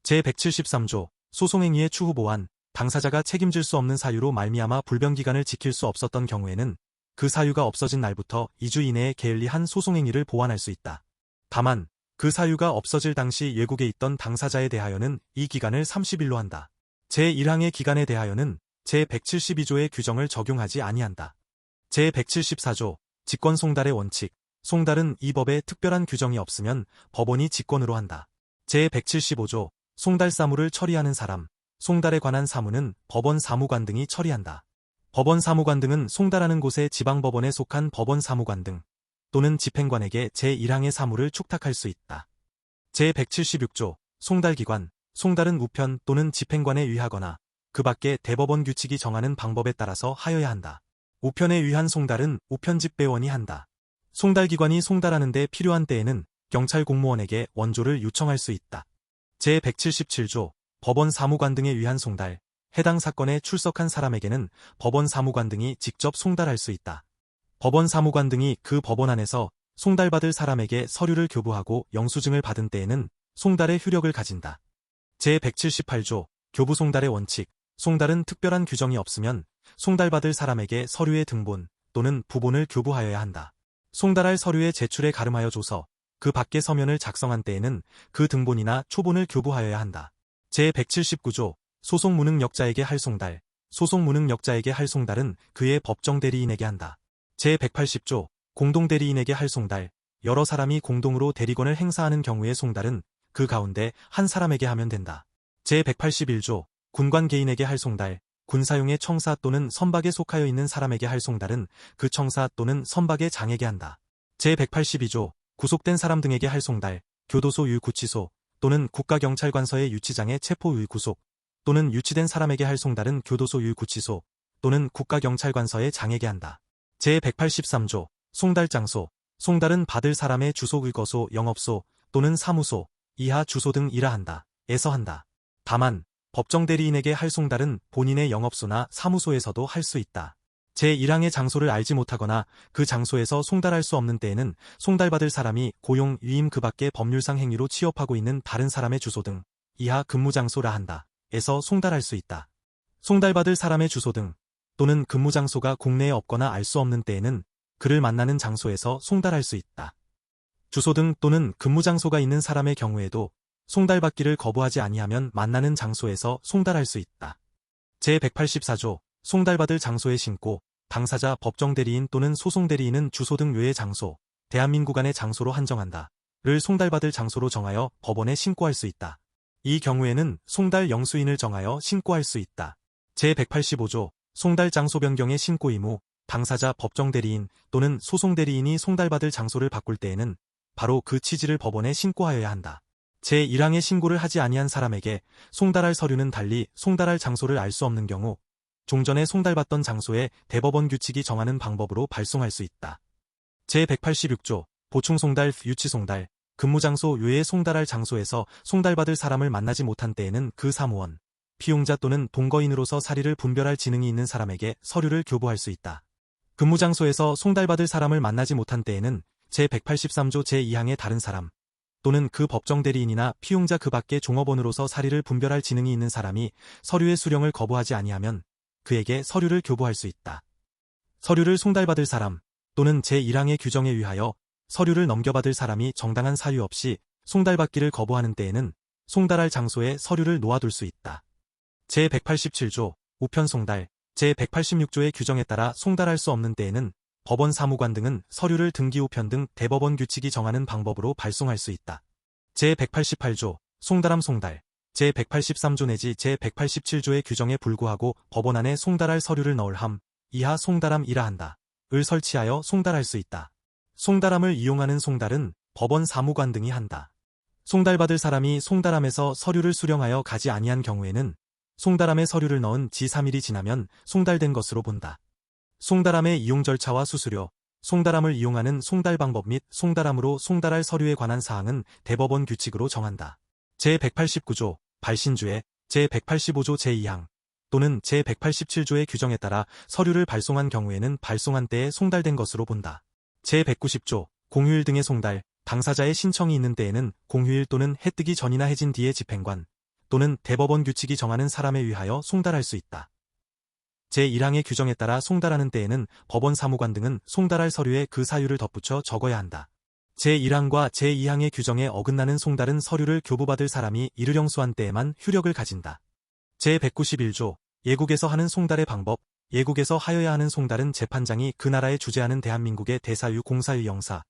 제173조 소송행위의 추후 보완 당사자가 책임질 수 없는 사유로 말미암아 불변기간을 지킬 수 없었던 경우에는 그 사유가 없어진 날부터 2주 이내에 게을리한 소송행위를 보완할 수 있다. 다만 그 사유가 없어질 당시 외국에 있던 당사자에 대하여는 이 기간을 30일로 한다. 제1항의 기간에 대하여는 제172조의 규정을 적용하지 아니한다. 제174조 직권송달의 원칙. 송달은 이 법에 특별한 규정이 없으면 법원이 직권으로 한다. 제175조 송달 사무를 처리하는 사람. 송달에 관한 사무는 법원 사무관 등이 처리한다. 법원 사무관 등은 송달하는 곳의 지방법원에 속한 법원 사무관 등 또는 집행관에게 제1항의 사무를 축탁할 수 있다. 제176조 송달기관. 송달은 우편 또는 집행관에 의하거나 그 밖에 대법원 규칙이 정하는 방법에 따라서 하여야 한다. 우편에 의한 송달은 우편집배원이 한다. 송달기관이 송달하는 데 필요한 때에는 경찰 공무원에게 원조를 요청할 수 있다. 제177조 법원 사무관 등에 의한 송달. 해당 사건에 출석한 사람에게는 법원 사무관 등이 직접 송달할 수 있다. 법원 사무관 등이 그 법원 안에서 송달받을 사람에게 서류를 교부하고 영수증을 받은 때에는 송달의 효력을 가진다. 제178조 교부 송달의 원칙. 송달은 특별한 규정이 없으면 송달받을 사람에게 서류의 등본 또는 부본을 교부하여야 한다. 송달할 서류의 제출에 가름하여 줘서 그 밖에 서면을 작성한 때에는 그 등본이나 초본을 교부하여야 한다. 제179조 소송 무능력자에게 할 송달. 소송 무능력자에게 할 송달은 그의 법정 대리인에게 한다. 제180조 공동대리인에게 할 송달. 여러 사람이 공동으로 대리권을 행사하는 경우의 송달은 그 가운데 한 사람에게 하면 된다. 제181조 군관 개인에게 할 송달. 군사용의 청사 또는 선박에 속하여 있는 사람에게 할 송달은 그 청사 또는 선박의 장에게 한다. 제182조 구속된 사람 등에게 할 송달. 교도소 유구치소 또는 국가경찰관서의 유치장의 체포 유구속 또는 유치된 사람에게 할 송달은 교도소 유구치소 또는 국가경찰관서의 장에게 한다. 제183조 송달장소. 송달은 받을 사람의 주소 의거소, 영업소 또는 사무소, 이하 주소 등 이라 한다. 에서 한다. 다만 법정 대리인에게 할 송달은 본인의 영업소나 사무소에서도 할 수 있다. 제1항의 장소를 알지 못하거나 그 장소에서 송달할 수 없는 때에는 송달받을 사람이 고용, 위임 그 밖의 법률상 행위로 취업하고 있는 다른 사람의 주소 등 이하 근무장소라 한다. 에서 송달할 수 있다. 송달받을 사람의 주소 등 또는 근무장소가 국내에 없거나 알 수 없는 때에는 그를 만나는 장소에서 송달할 수 있다. 주소 등 또는 근무장소가 있는 사람의 경우에도 송달받기를 거부하지 아니하면 만나는 장소에서 송달할 수 있다. 제184조 송달받을 장소에 신고. 당사자 법정대리인 또는 소송대리인은 주소 등 외의 장소, 대한민국 안의 장소로 한정한다. 를 송달받을 장소로 정하여 법원에 신고할 수 있다. 이 경우에는 송달 영수인을 정하여 신고할 수 있다. 제185조 송달 장소 변경의 신고 의무. 당사자 법정대리인 또는 소송대리인이 송달받을 장소를 바꿀 때에는 바로 그 취지를 법원에 신고하여야 한다. 제1항의 신고를 하지 아니한 사람에게 송달할 서류는 달리 송달할 장소를 알 수 없는 경우 종전에 송달받던 장소에 대법원 규칙이 정하는 방법으로 발송할 수 있다. 제186조 보충송달, 유치송달. 근무장소 외에 송달할 장소에서 송달받을 사람을 만나지 못한 때에는 그 사무원, 피용자 또는 동거인으로서 사리를 분별할 지능이 있는 사람에게 서류를 교부할 수 있다. 근무장소에서 송달받을 사람을 만나지 못한 때에는 제183조 제2항의 다른 사람 또는 그 법정대리인이나 피용자 그 밖의 종업원으로서 사리를 분별할 지능이 있는 사람이 서류의 수령을 거부하지 아니하면 그에게 서류를 교부할 수 있다. 서류를 송달받을 사람 또는 제1항의 규정에 의하여 서류를 넘겨받을 사람이 정당한 사유 없이 송달받기를 거부하는 때에는 송달할 장소에 서류를 놓아둘 수 있다. 제187조 우편송달. 제186조의 규정에 따라 송달할 수 없는 때에는 법원 사무관 등은 서류를 등기우편 등 대법원 규칙이 정하는 방법으로 발송할 수 있다. 제188조 송달함 송달. 제183조 내지 제187조의 규정에 불구하고 법원 안에 송달할 서류를 넣을 함, 이하 송달함이라 한다. 을 설치하여 송달할 수 있다. 송달함을 이용하는 송달은 법원 사무관 등이 한다. 송달받을 사람이 송달함에서 서류를 수령하여 가지 아니한 경우에는 송달함에 서류를 넣은 지 3일이 지나면 송달된 것으로 본다. 송달함의 이용 절차와 수수료. 송달함을 이용하는 송달 방법 및 송달함으로 송달할 서류에 관한 사항은 대법원 규칙으로 정한다. 제189조 발신주의. 제185조 제2항 또는 제187조의 규정에 따라 서류를 발송한 경우에는 발송한 때에 송달된 것으로 본다. 제190조 공휴일 등의 송달. 당사자의 신청이 있는 때에는 공휴일 또는 해 뜨기 전이나 해진 뒤에 집행관 또는 대법원 규칙이 정하는 사람에 의하여 송달할 수 있다. 제1항의 규정에 따라 송달하는 때에는 법원 사무관 등은 송달할 서류에 그 사유를 덧붙여 적어야 한다. 제1항과 제2항의 규정에 어긋나는 송달은 서류를 교부받을 사람이 이를 형수한 때에만 효력을 가진다. 제191조 예국에서 하는 송달의 방법. 예국에서 하여야 하는 송달은 재판장이 그 나라에 주재하는 대한민국의 대사유 공사의 영사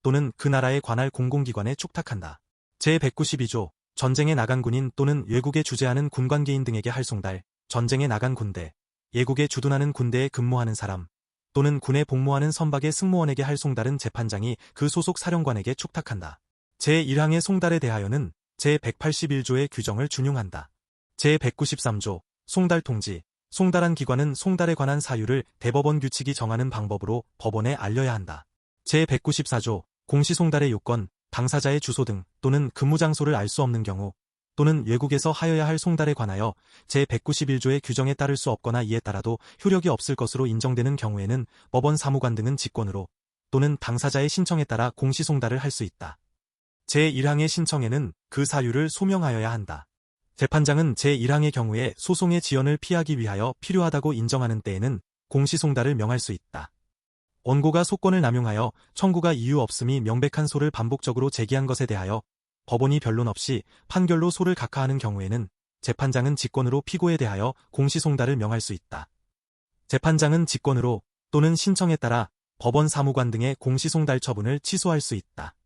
또는 그 나라에 관할 공공기관에 축탁한다. 제192조 전쟁에 나간 군인 또는 외국에 주재하는 군관계인 등에게 할 송달. 전쟁에 나간 군대, 예국에 주둔하는 군대에 근무하는 사람 또는 군에 복무하는 선박의 승무원에게 할 송달은 재판장이 그 소속 사령관에게 축탁한다. 제1항의 송달에 대하여는 제181조의 규정을 준용한다. 제193조 송달 통지. 송달한 기관은 송달에 관한 사유를 대법원 규칙이 정하는 방법으로 법원에 알려야 한다. 제194조 공시송달의 요건, 당사자의 주소 등 또는 근무 장소를 알 수 없는 경우 또는 외국에서 하여야 할 송달에 관하여 제191조의 규정에 따를 수 없거나 이에 따라도 효력이 없을 것으로 인정되는 경우에는 법원 사무관 등은 직권으로 또는 당사자의 신청에 따라 공시송달을 할 수 있다. 제1항의 신청에는 그 사유를 소명하여야 한다. 재판장은 제1항의 경우에 소송의 지연을 피하기 위하여 필요하다고 인정하는 때에는 공시송달을 명할 수 있다. 원고가 소권을 남용하여 청구가 이유 없음이 명백한 소를 반복적으로 제기한 것에 대하여 법원이 변론 없이 판결로 소를 각하하는 경우에는 재판장은 직권으로 피고에 대하여 공시송달을 명할 수 있다. 재판장은 직권으로 또는 신청에 따라 법원 사무관 등의 공시송달 처분을 취소할 수 있다.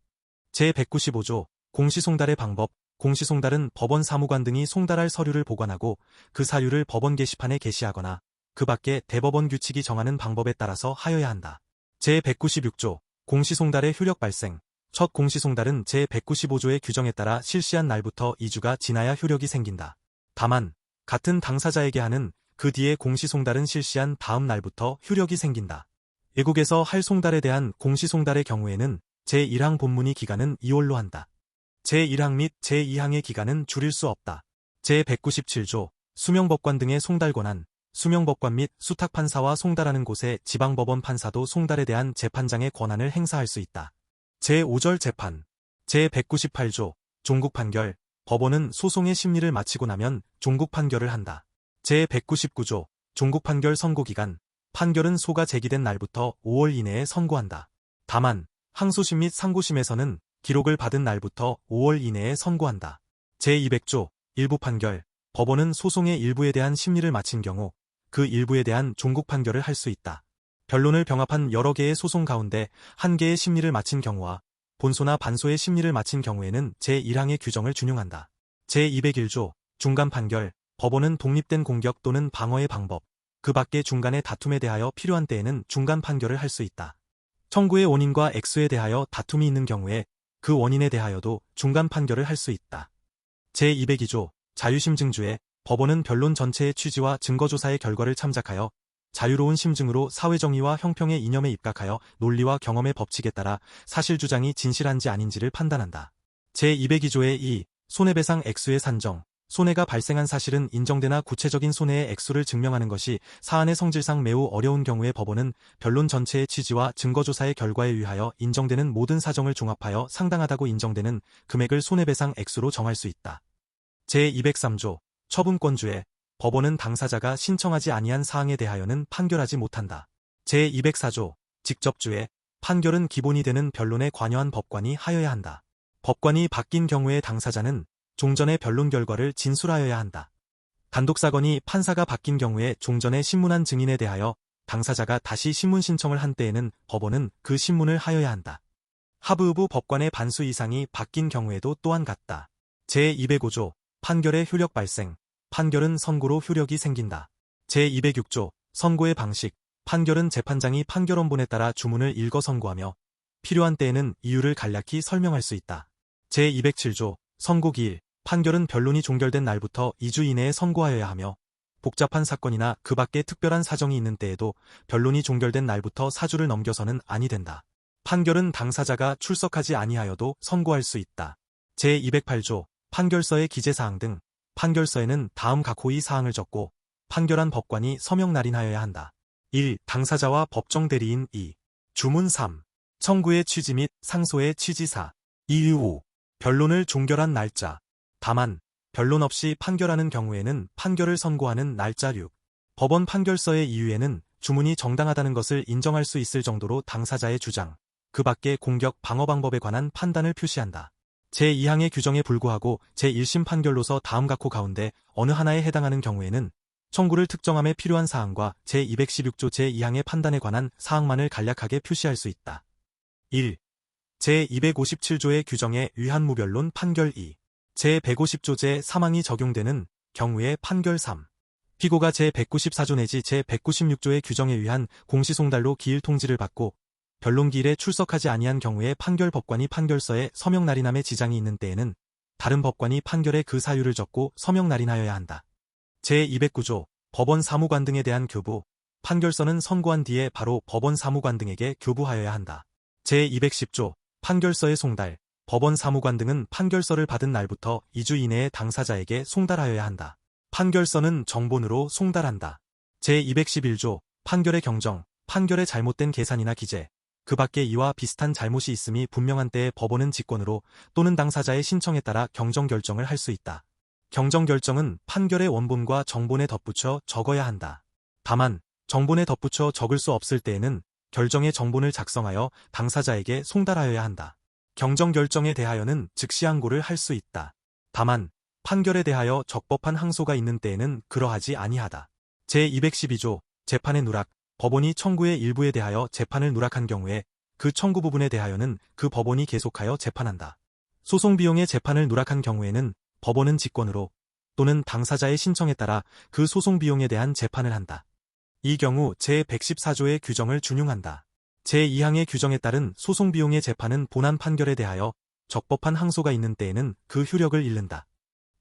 제195조 공시송달의 방법. 공시송달은 법원 사무관 등이 송달할 서류를 보관하고 그 사유를 법원 게시판에 게시하거나 그 밖에 대법원 규칙이 정하는 방법에 따라서 하여야 한다. 제196조 공시송달의 효력 발생. 첫 공시송달은 제195조의 규정에 따라 실시한 날부터 2주가 지나야 효력이 생긴다. 다만 같은 당사자에게 하는 그 뒤에 공시송달은 실시한 다음 날부터 효력이 생긴다. 예국에서 할 송달에 대한 공시송달의 경우에는 제1항 본문의 기간은 2월로 한다. 제1항 및 제2항의 기간은 줄일 수 없다. 제197조 수명법관 등의 송달 권한. 수명법관 및 수탁판사와 송달하는 곳의 지방법원 판사도 송달에 대한 재판장의 권한을 행사할 수 있다. 제5절 재판. 제198조 종국판결. 법원은 소송의 심리를 마치고 나면 종국판결을 한다. 제199조 종국판결 선고기간. 판결은 소가 제기된 날부터 5월 이내에 선고한다. 다만 항소심 및 상고심에서는 기록을 받은 날부터 5월 이내에 선고한다. 제200조 일부 판결. 법원은 소송의 일부에 대한 심리를 마친 경우 그 일부에 대한 종국 판결을 할 수 있다. 변론을 병합한 여러 개의 소송 가운데 한 개의 심리를 마친 경우와 본소나 반소의 심리를 마친 경우에는 제1항의 규정을 준용한다. 제201조 중간 판결. 법원은 독립된 공격 또는 방어의 방법, 그 밖의 중간의 다툼에 대하여 필요한 때에는 중간 판결을 할 수 있다. 청구의 원인과 액수에 대하여 다툼이 있는 경우에 그 원인에 대하여도 중간 판결을 할 수 있다. 제202조 자유심 증주에. 법원은 변론 전체의 취지와 증거조사의 결과를 참작하여 자유로운 심증으로 사회정의와 형평의 이념에 입각하여 논리와 경험의 법칙에 따라 사실주장이 진실한지 아닌지를 판단한다. 제202조의 2. 손해배상 액수의 산정. 손해가 발생한 사실은 인정되나 구체적인 손해의 액수를 증명하는 것이 사안의 성질상 매우 어려운 경우에 법원은 변론 전체의 취지와 증거조사의 결과에 의하여 인정되는 모든 사정을 종합하여 상당하다고 인정되는 금액을 손해배상 액수로 정할 수 있다. 제203조 처분권주에. 법원은 당사자가 신청하지 아니한 사항에 대하여는 판결하지 못한다. 제204조 직접주에. 판결은 기본이 되는 변론에 관여한 법관이 하여야 한다. 법관이 바뀐 경우에 당사자는 종전의 변론 결과를 진술하여야 한다. 단독사건이 판사가 바뀐 경우에 종전에 신문한 증인에 대하여 당사자가 다시 신문 신청을 한 때에는 법원은 그 신문을 하여야 한다. 하부의부 법관의 반수 이상이 바뀐 경우에도 또한 같다. 제205조 판결의 효력 발생. 판결은 선고로 효력이 생긴다. 제206조 선고의 방식. 판결은 재판장이 판결원본에 따라 주문을 읽어 선고하며 필요한 때에는 이유를 간략히 설명할 수 있다. 제207조 선고기일. 판결은 변론이 종결된 날부터 2주 이내에 선고하여야 하며 복잡한 사건이나 그 밖에 특별한 사정이 있는 때에도 변론이 종결된 날부터 4주를 넘겨서는 아니 된다. 판결은 당사자가 출석하지 아니하여도 선고할 수 있다. 제208조 판결서의 기재사항 등. 판결서에는 다음 각 호의 사항을 적고 판결한 법관이 서명 날인하여야 한다. 1. 당사자와 법정 대리인. 2. 주문. 3. 청구의 취지 및 상소의 취지. 4. 2. 5. 변론을 종결한 날짜. 다만 변론 없이 판결하는 경우에는 판결을 선고하는 날짜 6. 법원 판결서의 이유에는 주문이 정당하다는 것을 인정할 수 있을 정도로 당사자의 주장, 그 밖의 공격 방어 방법에 관한 판단을 표시한다. 제2항의 규정에 불구하고 제1심 판결로서 다음 각호 가운데 어느 하나에 해당하는 경우에는 청구를 특정함에 필요한 사항과 제216조 제2항의 판단에 관한 사항만을 간략하게 표시할 수 있다. 1. 제257조의 규정에 의한 무변론 판결 2. 제150조 제3항이 적용되는 경우의 판결 3. 피고가 제194조 내지 제196조의 규정에 의한 공시송달로 기일 통지를 받고 변론기일에 출석하지 아니한 경우에 판결 법관이 판결서에 서명 날인함에 지장이 있는 때에는 다른 법관이 판결에 그 사유를 적고 서명 날인하여야 한다. 제209조 법원 사무관 등에 대한 교부, 판결서는 선고한 뒤에 바로 법원 사무관 등에게 교부하여야 한다. 제210조 판결서의 송달, 법원 사무관 등은 판결서를 받은 날부터 2주 이내에 당사자에게 송달하여야 한다. 판결서는 정본으로 송달한다. 제211조 판결의 경정, 판결의 잘못된 계산이나 기재, 그 밖에 이와 비슷한 잘못이 있음이 분명한 때에 법원은 직권으로 또는 당사자의 신청에 따라 경정결정을 할 수 있다. 경정결정은 판결의 원본과 정본에 덧붙여 적어야 한다. 다만 정본에 덧붙여 적을 수 없을 때에는 결정의 정본을 작성하여 당사자에게 송달하여야 한다. 경정결정에 대하여는 즉시 항고를 할 수 있다. 다만 판결에 대하여 적법한 항소가 있는 때에는 그러하지 아니하다. 제212조 재판의 누락, 법원이 청구의 일부에 대하여 재판을 누락한 경우에 그 청구 부분에 대하여는 그 법원이 계속하여 재판한다. 소송 비용의 재판을 누락한 경우에는 법원은 직권으로 또는 당사자의 신청에 따라 그 소송 비용에 대한 재판을 한다. 이 경우 제114조의 규정을 준용한다. 제2항의 규정에 따른 소송 비용의 재판은 본안 판결에 대하여 적법한 항소가 있는 때에는 그 효력을 잃는다.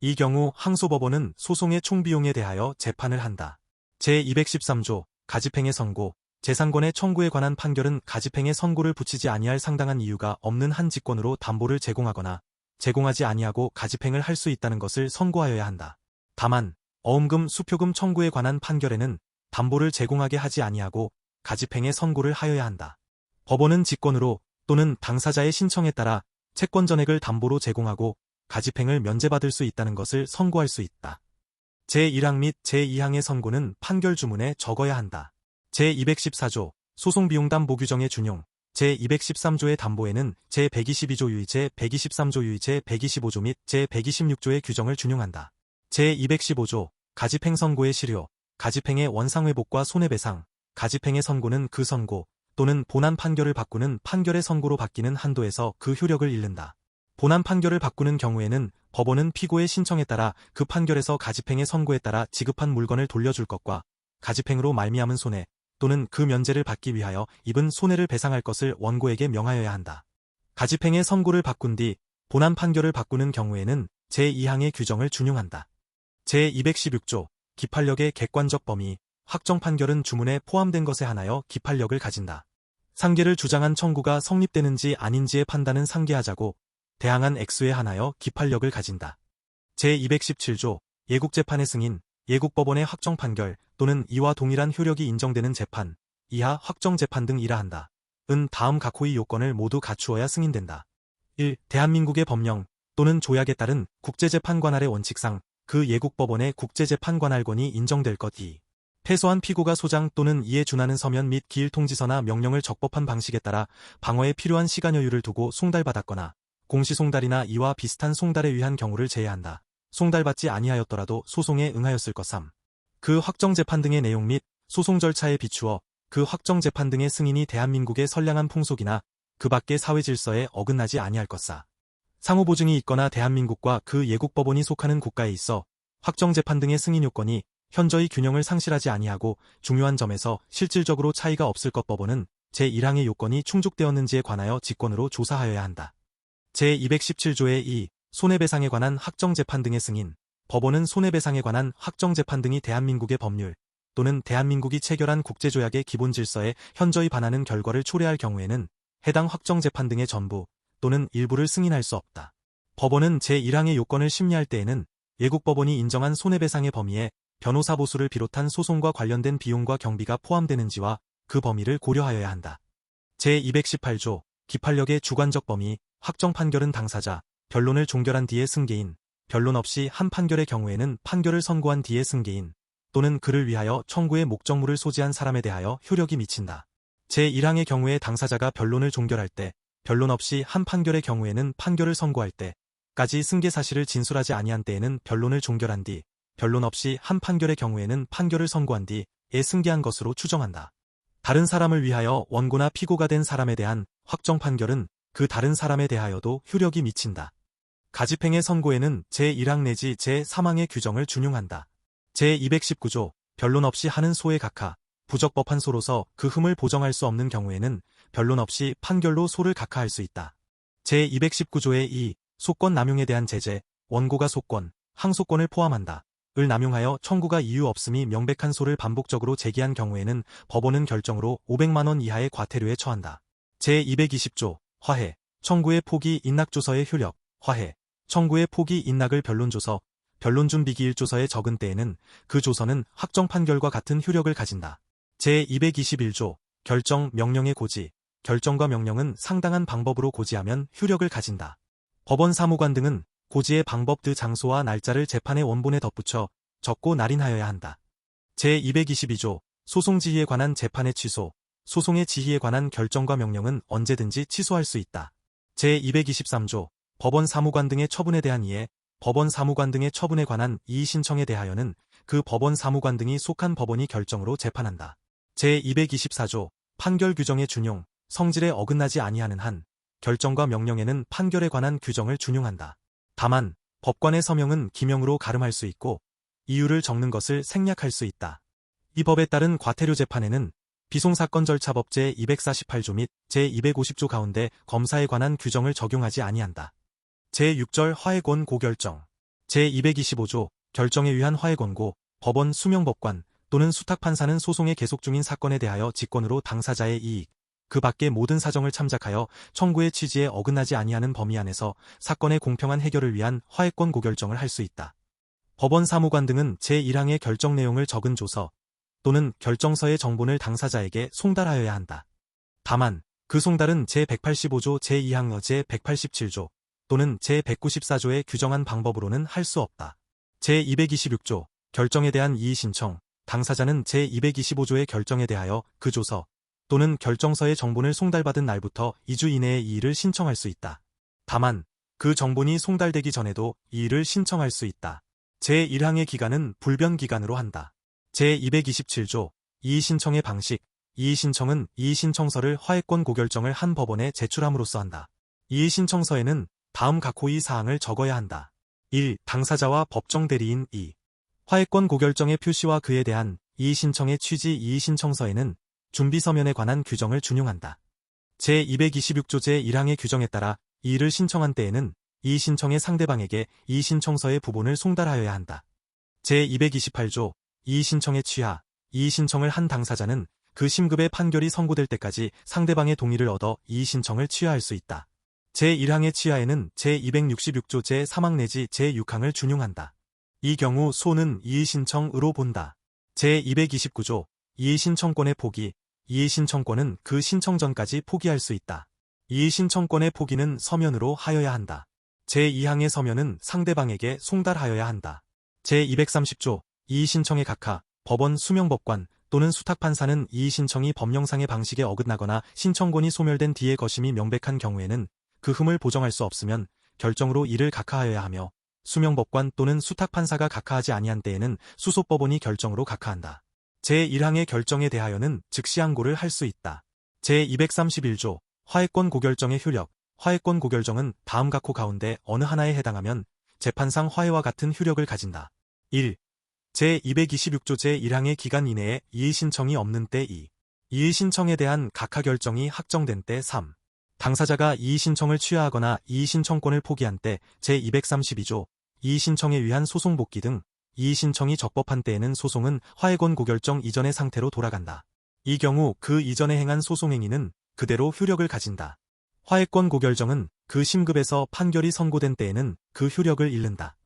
이 경우 항소법원은 소송의 총비용에 대하여 재판을 한다. 제213조 가집행의 선고, 재산권의 청구에 관한 판결은 가집행의 선고를 붙이지 아니할 상당한 이유가 없는 한 직권으로 담보를 제공하거나 제공하지 아니하고 가집행을 할 수 있다는 것을 선고하여야 한다. 다만 어음금, 수표금 청구에 관한 판결에는 담보를 제공하게 하지 아니하고 가집행의 선고를 하여야 한다. 법원은 직권으로 또는 당사자의 신청에 따라 채권 전액을 담보로 제공하고 가집행을 면제받을 수 있다는 것을 선고할 수 있다. 제1항 및 제2항의 선고는 판결 주문에 적어야 한다. 제214조 소송비용 담보 규정의 준용, 제213조의 담보에는 제122조 유의, 제123조 유의, 제125조 및 제126조의 규정을 준용한다. 제215조 가집행 선고의 실효, 가집행의 원상회복과 손해배상, 가집행의 선고는 그 선고 또는 본안 판결을 바꾸는 판결의 선고로 바뀌는 한도에서 그 효력을 잃는다. 본안 판결을 바꾸는 경우에는 법원은 피고의 신청에 따라 그 판결에서 가집행의 선고에 따라 지급한 물건을 돌려줄 것과 가집행으로 말미암은 손해 또는 그 면제를 받기 위하여 입은 손해를 배상할 것을 원고에게 명하여야 한다. 가집행의 선고를 바꾼 뒤 본안 판결을 바꾸는 경우에는 제2항의 규정을 준용한다. 제216조 기판력의 객관적 범위, 확정 판결은 주문에 포함된 것에 한하여 기판력을 가진다. 상계를 주장한 청구가 성립되는지 아닌지의 판단은 상계하자고 대항한 액수에 한하여 기판력을 가진다. 제217조 예국재판의 승인, 예국법원의 확정 판결 또는 이와 동일한 효력이 인정되는 재판, 이하 확정 재판 등 이라한다. 은 다음 각호의 요건을 모두 갖추어야 승인된다. 1. 대한민국의 법령 또는 조약에 따른 국제재판관할의 원칙상 그 예국법원의 국제재판관할권이 인정될 것. 2. 패소한 피고가 소장 또는 이에 준하는 서면 및 기일 통지서나 명령을 적법한 방식에 따라 방어에 필요한 시간 여유를 두고 송달받았거나 공시송달이나 이와 비슷한 송달에 의한 경우를 제외한다. 송달받지 아니하였더라도 소송에 응하였을 것. 3. 그 확정재판 등의 내용 및 소송 절차에 비추어 그 확정재판 등의 승인이 대한민국의 선량한 풍속이나 그 밖의 사회질서에 어긋나지 아니할 것. 4. 상호보증이 있거나 대한민국과 그 예국법원이 속하는 국가에 있어 확정재판 등의 승인 요건이 현저히 균형을 상실하지 아니하고 중요한 점에서 실질적으로 차이가 없을 것. 법원은 제1항의 요건이 충족되었는지에 관하여 직권으로 조사하여야 한다. 제217조의 2. 손해배상에 관한 확정재판 등의 승인, 법원은 손해배상에 관한 확정재판 등이 대한민국의 법률 또는 대한민국이 체결한 국제조약의 기본질서에 현저히 반하는 결과를 초래할 경우에는 해당 확정재판 등의 전부 또는 일부를 승인할 수 없다. 법원은 제1항의 요건을 심리할 때에는 예국법원이 인정한 손해배상의 범위에 변호사 보수를 비롯한 소송과 관련된 비용과 경비가 포함되는지와 그 범위를 고려하여야 한다. 제218조 기판력의 주관적 범위, 확정 판결은 당사자, 변론을 종결한 뒤의 승계인, 변론 없이 한 판결의 경우에는 판결을 선고한 뒤에 승계인 또는 그를 위하여 청구의 목적물을 소지한 사람에 대하여 효력이 미친다. 제1항의 경우에 당사자가 변론을 종결할 때, 변론 없이 한 판결의 경우에는 판결을 선고할 때까지 승계 사실을 진술하지 아니한 때에는 변론을 종결한 뒤, 변론 없이 한 판결의 경우에는 판결을 선고한 뒤에 승계한 것으로 추정한다. 다른 사람을 위하여 원고나 피고가 된 사람에 대한 확정 판결은 그 다른 사람에 대하여도 효력이 미친다. 가집행의 선고에는 제1항 내지 제3항의 규정을 준용한다. 제219조, 변론 없이 하는 소에 각하, 부적법한 소로서 그 흠을 보정할 수 없는 경우에는 변론 없이 판결로 소를 각하할 수 있다. 제219조의 2, 소권 남용에 대한 제재, 원고가 소권, 항소권을 포함한다. 을 남용하여 청구가 이유 없음이 명백한 소를 반복적으로 제기한 경우에는 법원은 결정으로 500만 원 이하의 과태료에 처한다. 제220조, 화해, 청구의 포기 인락조서의 효력, 화해, 청구의 포기 인락을 변론조서, 변론준비기일조서에 적은 때에는 그 조서는 확정 판결과 같은 효력을 가진다. 제221조, 결정, 명령의 고지, 결정과 명령은 상당한 방법으로 고지하면 효력을 가진다. 법원 사무관 등은 고지의 방법 그 장소와 날짜를 재판의 원본에 덧붙여 적고 날인하여야 한다. 제222조, 소송 지휘에 관한 재판의 취소, 소송의 지휘에 관한 결정과 명령은 언제든지 취소할 수 있다. 제223조, 법원 사무관 등의 처분에 대한 이해, 법원 사무관 등의 처분에 관한 이의 신청에 대하여는 그 법원 사무관 등이 속한 법원이 결정으로 재판한다. 제224조, 판결 규정의 준용, 성질에 어긋나지 아니하는 한, 결정과 명령에는 판결에 관한 규정을 준용한다. 다만, 법관의 서명은 기명으로 가름할 수 있고, 이유를 적는 것을 생략할 수 있다. 이 법에 따른 과태료 재판에는 비송사건 절차법 제248조 및 제250조 가운데 검사에 관한 규정을 적용하지 아니한다. 제6절 화해권 고결정, 제225조 결정에 의한 화해권고, 법원 수명법관 또는 수탁판사는 소송의 계속 중인 사건에 대하여 직권으로 당사자의 이익, 그 밖의 모든 사정을 참작하여 청구의 취지에 어긋나지 아니하는 범위 안에서 사건의 공평한 해결을 위한 화해권 고결정을 할 수 있다. 법원 사무관 등은 제1항의 결정 내용을 적은 조서 또는 결정서의 정본을 당사자에게 송달하여야 한다. 다만 그 송달은 제185조 제2항 제187조 또는 제194조에 규정한 방법으로는 할 수 없다. 제226조 결정에 대한 이의 신청, 당사자는 제225조의 결정에 대하여 그 조서 또는 결정서의 정본을 송달받은 날부터 2주 이내에 이의를 신청할 수 있다. 다만 그 정본이 송달되기 전에도 이의를 신청할 수 있다. 제1항의 기간은 불변기간으로 한다. 제227조 이의 신청의 방식, 이의 신청은 이의 신청서를 화해권 고결정을 한 법원에 제출함으로써 한다. 이의 신청서에는 다음 각호의 사항을 적어야 한다. 1. 당사자와 법정 대리인 2. 화해권 고결정의 표시와 그에 대한 이의 신청의 취지 이의 신청서에는 준비서면에 관한 규정을 준용한다. 제226조 제1항의 규정에 따라 이의를 신청한 때에는 이의 신청의 상대방에게 이의 신청서의 부본을 송달하여야 한다. 제228조 이의 신청의 취하, 이의 신청을 한 당사자는 그 심급의 판결이 선고될 때까지 상대방의 동의를 얻어 이의 신청을 취하할 수 있다. 제1항의 취하에는 제266조 제3항 내지 제6항을 준용한다. 이 경우 소는 이의 신청으로 본다. 제229조 이의 신청권의 포기, 이의 신청권은 그 신청 전까지 포기할 수 있다. 이의 신청권의 포기는 서면으로 하여야 한다. 제2항의 서면은 상대방에게 송달하여야 한다. 제230조 이의 신청의 각하, 법원 수명법관 또는 수탁판사는 이의 신청이 법령상의 방식에 어긋나거나 신청권이 소멸된 뒤에 것임이 명백한 경우에는 그 흠을 보정할 수 없으면 결정으로 이를 각하하여야 하며, 수명법관 또는 수탁판사가 각하하지 아니한 때에는 수소법원이 결정으로 각하한다. 제1항의 결정에 대하여는 즉시 항고를 할 수 있다. 제231조 화해권 고결정의 효력, 화해권 고결정은 다음 각호 가운데 어느 하나에 해당하면 재판상 화해와 같은 효력을 가진다. 1. 제226조 제1항의 기간 이내에 이의 신청이 없는 때 2. 이의 신청에 대한 각하 결정이 확정된 때 3. 당사자가 이의 신청을 취하하거나 이의 신청권을 포기한 때 제232조 이의 신청에 의한 소송 복귀 등 이의 신청이 적법한 때에는 소송은 화해권 고결정 이전의 상태로 돌아간다. 이 경우 그 이전에 행한 소송행위는 그대로 효력을 가진다. 화해권 고결정은 그 심급에서 판결이 선고된 때에는 그 효력을 잃는다.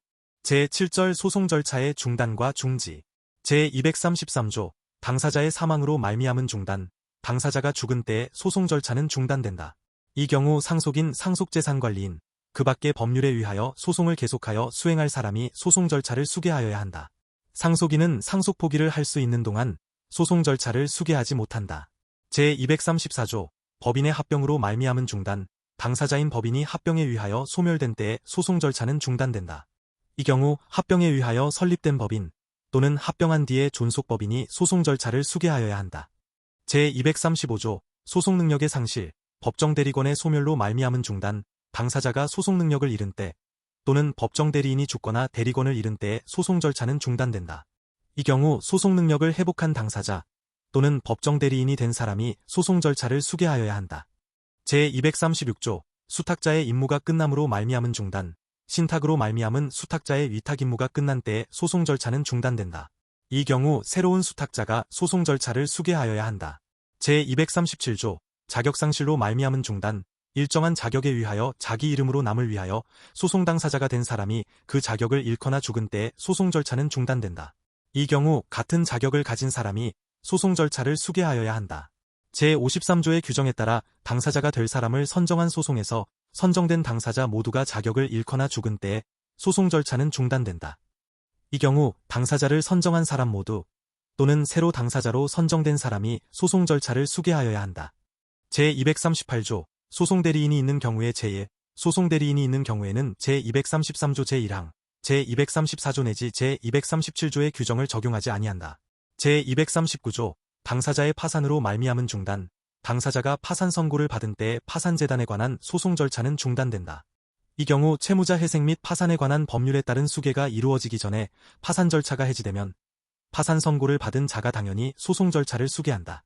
제7절 소송 절차의 중단과 중지. 제233조 당사자의 사망으로 말미암은 중단, 당사자가 죽은 때에 소송 절차는 중단된다. 이 경우 상속인 상속재산관리인 그 밖의 법률에 의하여 소송을 계속하여 수행할 사람이 소송 절차를 수계하여야 한다. 상속인은 상속 포기를 할 수 있는 동안 소송 절차를 수계하지 못한다. 제234조 법인의 합병으로 말미암은 중단, 당사자인 법인이 합병에 의하여 소멸된 때에 소송 절차는 중단된다. 이 경우 합병에 의하여 설립된 법인 또는 합병한 뒤에 존속법인이 소송 절차를 수계하여야 한다. 제235조 소송 능력의 상실, 법정 대리권의 소멸로 말미암은 중단, 당사자가 소송 능력을 잃은 때 또는 법정 대리인이 죽거나 대리권을 잃은 때에 소송 절차는 중단된다. 이 경우 소송 능력을 회복한 당사자 또는 법정 대리인이 된 사람이 소송 절차를 수계하여야 한다. 제236조 수탁자의 임무가 끝남으로 말미암은 중단, 신탁으로 말미암은 수탁자의 위탁 임무가 끝난 때에 소송 절차는 중단된다. 이 경우 새로운 수탁자가 소송 절차를 수계하여야 한다. 제237조 자격상실로 말미암은 중단, 일정한 자격에 의하여 자기 이름으로 남을 위하여 소송 당사자가 된 사람이 그 자격을 잃거나 죽은 때에 소송 절차는 중단된다. 이 경우 같은 자격을 가진 사람이 소송 절차를 수계하여야 한다. 제53조의 규정에 따라 당사자가 될 사람을 선정한 소송에서 선정된 당사자 모두가 자격을 잃거나 죽은 때에 소송 절차는 중단된다. 이 경우 당사자를 선정한 사람 모두 또는 새로 당사자로 선정된 사람이 소송 절차를 수계하여야 한다. 제238조 소송 대리인이 있는 경우에 제1, 소송 대리인이 있는 경우에는 제233조 제1항, 제234조 내지 제237조의 규정을 적용하지 아니한다. 제239조 당사자의 파산으로 말미암은 중단, 당사자가 파산 선고를 받은 때에 파산재단에 관한 소송 절차는 중단된다. 이 경우 채무자 회생 및 파산에 관한 법률에 따른 수계가 이루어지기 전에 파산 절차가 해지되면 파산 선고를 받은 자가 당연히 소송 절차를 수계한다.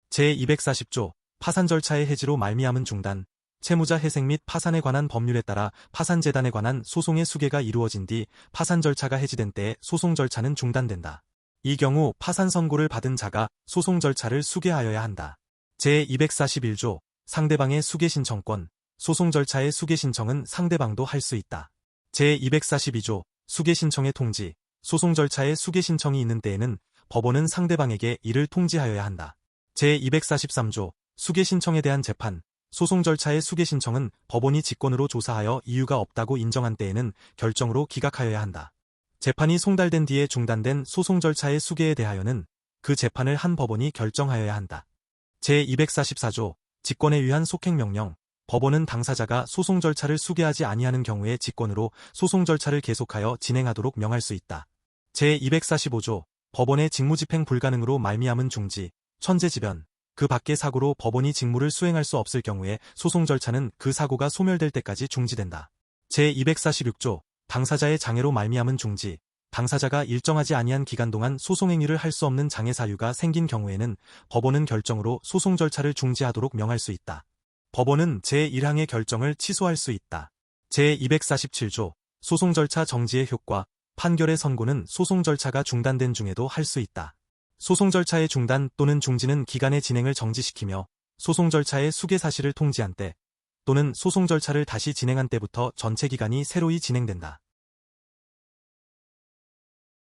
제240조 파산 절차의 해지로 말미암은 중단, 채무자 회생 및 파산에 관한 법률에 따라 파산재단에 관한 소송의 수계가 이루어진 뒤 파산 절차가 해지된 때에 소송 절차는 중단된다. 이 경우 파산 선고를 받은 자가 소송 절차를 수계하여야 한다. 제241조 상대방의 수계 신청권, 소송 절차의 수계 신청은 상대방도 할 수 있다. 제242조 수계 신청의 통지, 소송 절차의 수계 신청이 있는 때에는 법원은 상대방에게 이를 통지하여야 한다. 제243조 수계 신청에 대한 재판, 소송 절차의 수계 신청은 법원이 직권으로 조사하여 이유가 없다고 인정한 때에는 결정으로 기각하여야 한다. 재판이 송달된 뒤에 중단된 소송 절차의 수계에 대하여는 그 재판을 한 법원이 결정하여야 한다. 제244조 직권에 의한 속행명령, 법원은 당사자가 소송 절차를 수계하지 아니하는 경우에 직권으로 소송 절차를 계속하여 진행하도록 명할 수 있다. 제245조 법원의 직무집행 불가능으로 말미암은 중지, 천재지변, 그 밖의 사고로 법원이 직무를 수행할 수 없을 경우에 소송 절차는 그 사고가 소멸될 때까지 중지된다. 제246조 당사자의 장애로 말미암은 중지, 당사자가 일정하지 아니한 기간 동안 소송행위를 할 수 없는 장애 사유가 생긴 경우에는 법원은 결정으로 소송 절차를 중지하도록 명할 수 있다. 법원은 제1항의 결정을 취소할 수 있다. 제247조 소송 절차 정지의 효과, 판결의 선고는 소송 절차가 중단된 중에도 할 수 있다. 소송 절차의 중단 또는 중지는 기간의 진행을 정지시키며 소송 절차의 수계 사실을 통지한 때 또는 소송 절차를 다시 진행한 때부터 전체 기간이 새로이 진행된다.